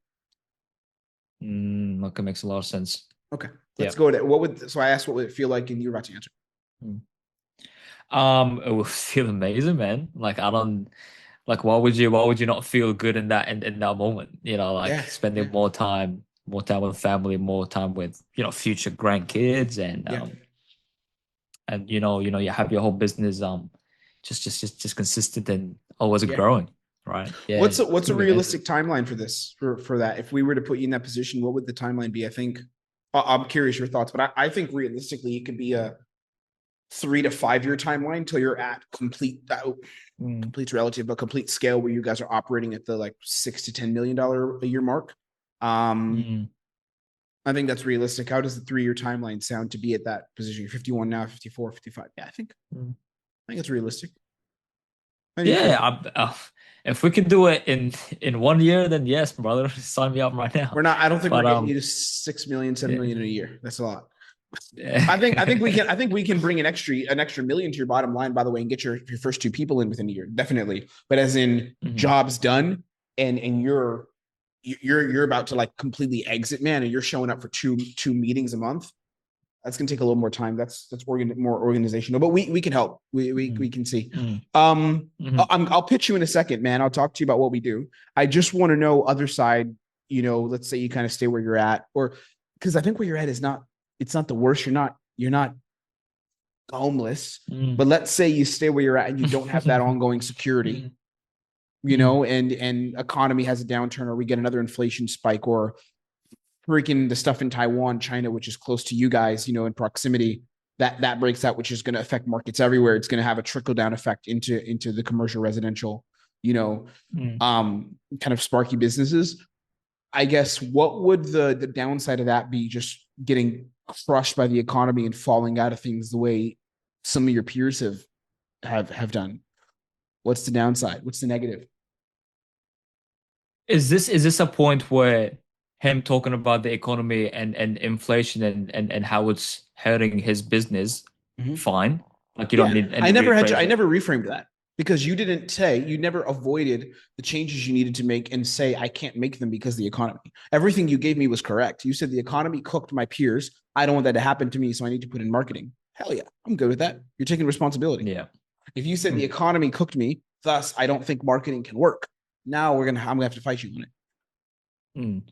Okay, makes a lot of sense. Okay. Yeah. Let's go to so I asked what would it feel like and you're about to answer. Mm. It would feel amazing, man. Like I don't like why would you not feel good in that moment? You know, like Yeah. spending Yeah. more time with family, more time with, future grandkids Yeah. and you have your whole business just consistent and always Yeah. growing, right? Yeah, it's What's a gonna be amazing. realistic timeline for this for that? If we were to put you in that position, what would the timeline be? I think I'm curious your thoughts, but I think realistically it could be a 3 to 5 year timeline until you're at Mm, complete's relative, but complete scale where you guys are operating at the like $6 to $10 million a year mark. Um, mm. I think that's realistic. How does the 3 year timeline sound to be at that position? You're 51 now, 54, 55. Yeah, Mm. I think it's realistic. How do you feel? Yeah, if we could do it in 1 year, then yes, brother, sign me up right now. I don't think we're But getting you to 6 million, 7 yeah. million in a year. That's a lot. I think we can bring an extra million to your bottom line, by the way, and get your first two people in within a year, definitely. But as in jobs done, and you're about to like completely exit, man, and you're showing up for two meetings a month. That's gonna take a little more time. That's more organizational, but we can help. We can see. I'll pitch you in a second, man. I'll talk to you about what we do. I just want to know other side. Let's say you kind of stay where you're at, or because I think where you're at is not. It's not the worst. You're not homeless, but let's say you stay where you're at and you don't have that ongoing security. And economy has a downturn, or we get another inflation spike, or freaking the stuff in Taiwan, China, which is close to you guys, in proximity, that breaks out, which is going to affect markets everywhere. It's going to have a trickle down effect into the commercial, residential, kind of sparky businesses. I guess what would the downside of that be? Just getting crushed by the economy and falling out of things the way some of your peers have done. What's the downside? What's the negative? Is this a point where him talking about the economy and inflation and how it's hurting his business, fine. Like you don't need any I never reframed that, because you never avoided the changes you needed to make and say, I can't make them because of the economy. Everything you gave me was correct. You said the economy cooked my peers. I don't want that to happen to me, so I need to put in marketing. Hell yeah, I'm good with that. You're taking responsibility. Yeah. If you said the economy cooked me, thus I don't think marketing can work. Now I'm gonna have to fight you on it.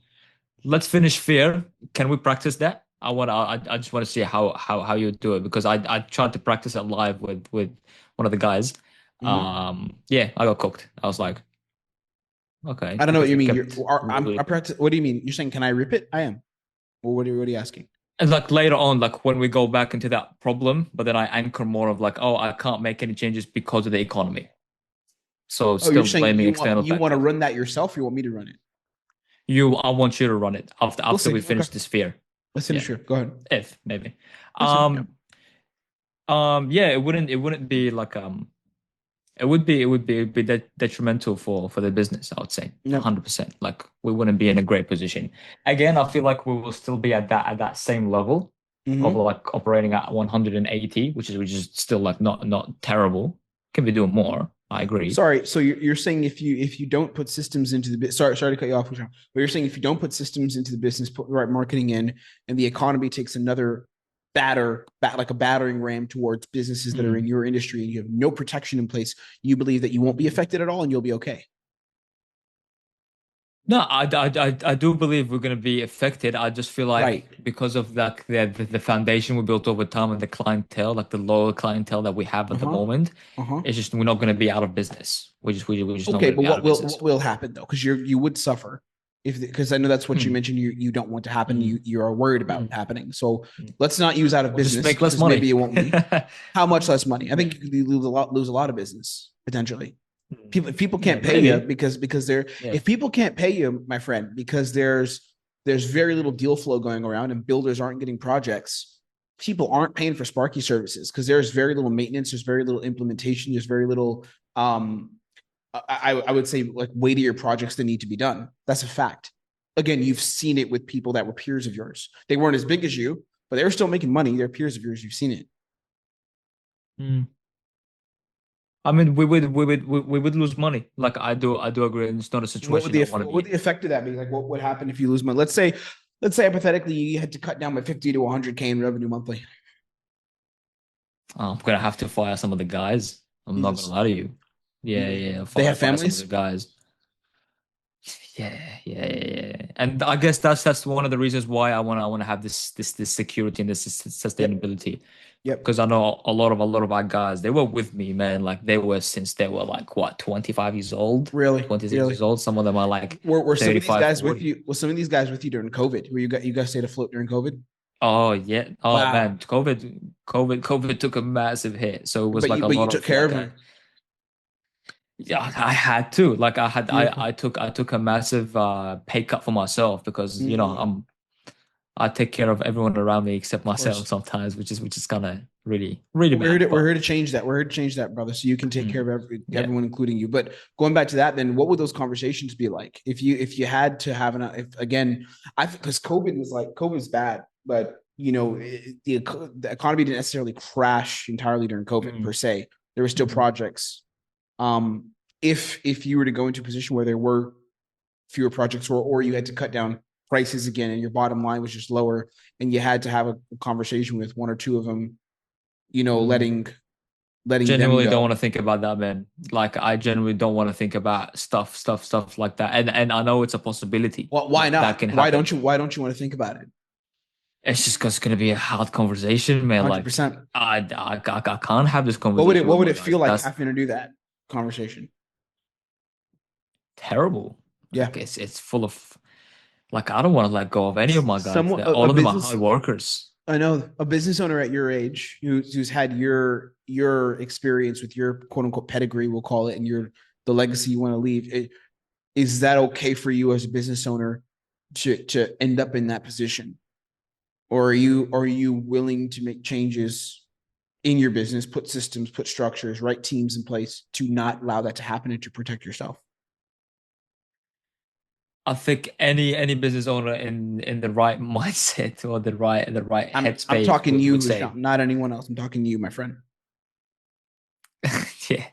Let's finish fear. Can we practice that? I just want to see how you do it, because I tried to practice it live with one of the guys. I got cooked. I was like, okay. I don't know what you mean. I practice. What do you mean? You're saying, can I rip it? I am. Well, what are you asking? And like later on, like when we go back into that problem, but then I anchor more of like, oh, I can't make any changes because of the economy. So still blaming external factors. You want to run that yourself, or you want me to run it? I want you to run it after we finish this fear. Let's finish here. Go ahead. If maybe. It wouldn't be like it would be detrimental for the business, I would say. 100%. Like we wouldn't be in a great position. Again, I feel like we will still be at that same level of like operating at 180, which is still like not terrible. Can be doing more. I agree. Sorry. So you're saying if you don't put systems into the sorry to cut you off, Husham, but you're saying if you don't put systems into the business, put the right marketing in, and the economy takes another like a battering ram towards businesses that are in your industry, and you have no protection in place, you believe that you won't be affected at all and you'll be okay? No, I do believe we're going to be affected. I just feel like because of like the foundation we built over time and the clientele, like the lower clientele that we have at the moment, it's just we're not going to be out of business. We're just okay. But what will happen though? Because you would suffer because I know that's what you mentioned. You don't want to happen. You are worried about happening. So let's not use out of business. Just make less money. Maybe it won't be. How much less money? I think you could lose a lot of business potentially. People can't pay you because if people can't pay you, my friend, because there's very little deal flow going around and builders aren't getting projects. People aren't paying for Sparky services because there's very little maintenance, there's very little implementation, there's very little I would say like weightier projects that need to be done. That's a fact. Again, you've seen it with people that were peers of yours. They weren't as big as you, but they were still making money. They're peers of yours. You've seen it. I mean, we would lose money. Like I do agree. And it's not a situation. What would the effect of that be? Like, what would happen if you lose money? Let's say hypothetically you had to cut down by 50 to 100K in revenue monthly. I'm gonna have to fire some of the guys. I'm not gonna lie to you. Yeah. They have families. Some of the guys. Yeah. And I guess that's one of the reasons why I want to have this security and this sustainability. Yep. Because I know a lot of our guys, they were with me, man. Like they were since they were like what, 25 years old? Really? 26 years old. Some of them are like were some of these guys 40. With you? Was some of these guys with you during COVID? Were you guys stayed afloat during COVID? Oh yeah. Oh wow. Man, COVID took a massive hit. So it was but you took care of them. Yeah, I had to. Like I took a massive pay cut for myself because I take care of everyone around me except myself sometimes, which is kind of really bad. We're here to change that. We're here to change that, brother. So you can take care of everyone, including you. But going back to that, then what would those conversations be like if you had to have because COVID was bad, but the economy didn't necessarily crash entirely during COVID per se. There were still projects. If you were to go into a position where there were fewer projects, or you had to cut down prices again, and your bottom line was just lower, and you had to have a conversation with one or two of them, letting Genuinely them don't go. want to think about that, man. Like I genuinely don't want to think about stuff like that. And I know it's a possibility. Well, why that not? can Why happen. don't you want to think about it? It's just because it's gonna be a hard conversation, man. Like 100%. I can't have this What conversation. would it with my feel guys. like That's having to do that conversation? terrible. Yeah. Like it's full of like I don't want to let go of any of my guys. Someone, All of them are hard workers. I know a business owner at your age who's had your experience with your quote unquote pedigree, we'll call it, and the legacy you want to leave. Is that okay for you as a business owner to end up in that position, or are you willing to make changes in your business, put systems, put structures, right teams in place to not allow that to happen and to protect yourself? I think any business owner in the right mindset or the right I'm headspace talking would, you, would say, Husham, not anyone else. I'm talking to you, my friend. yeah,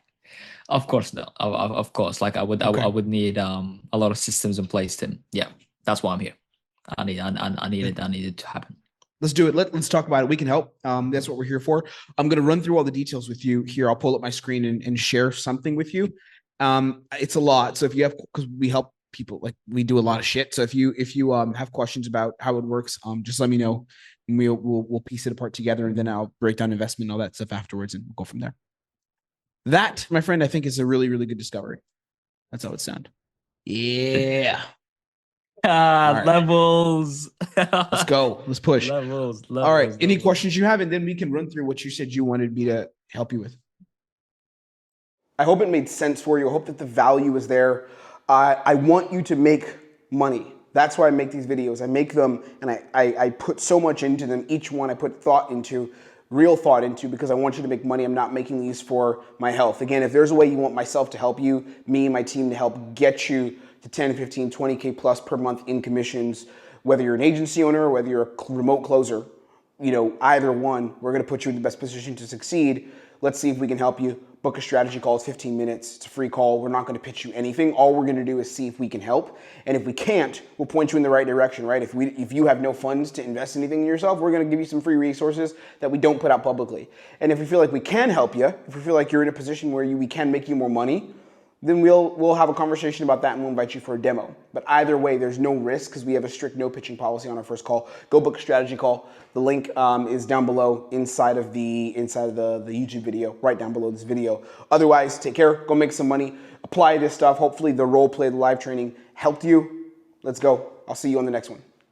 of course no, of course. Like Okay. I would need a lot of systems in place. Then yeah, that's why I'm here. I need it to happen. Let's do it. Let's talk about it. We can help. That's what we're here for. I'm going to run through all the details with you here. I'll pull up my screen and share something with you. It's a lot. So if you have, because we help people, like we do a lot of shit. So if you have questions about how it works, just let me know, and we'll piece it apart together, and then I'll break down investment and all that stuff afterwards, and we'll go from there. That, my friend, I think is a really, really good discovery. That's how it sounds. Yeah. Right. Levels. Let's go. Let's push. Levels. All right. Any questions you have, and then we can run through what you said you wanted me to help you with. I hope it made sense for you. I hope that the value is there. I want you to make money. That's why I make these videos. I make them and I put so much into them. Each one I put thought into, real thought into, because I want you to make money. I'm not making these for my health. Again, if there's a way you want myself to help you, me and my team to help get you to 10, 15, 20K plus per month in commissions, whether you're an agency owner or whether you're a remote closer, either one, we're going to put you in the best position to succeed. Let's see if we can help you. Book a strategy call. It's 15 minutes. It's a free call. We're not going to pitch you anything. All we're going to do is see if we can help. And if we can't, we'll point you in the right direction, right? If you have no funds to invest anything in yourself, we're going to give you some free resources that we don't put out publicly. And if we feel like we can help you, if we feel like you're in a position where we can make you more money, then we'll have a conversation about that and we'll invite you for a demo. But either way, there's no risk because we have a strict no pitching policy on our first call. Go book a strategy call. The link is down below inside of the YouTube video, right down below this video. Otherwise, take care, go make some money, apply this stuff. Hopefully the role play, the live training helped you. Let's go. I'll see you on the next one.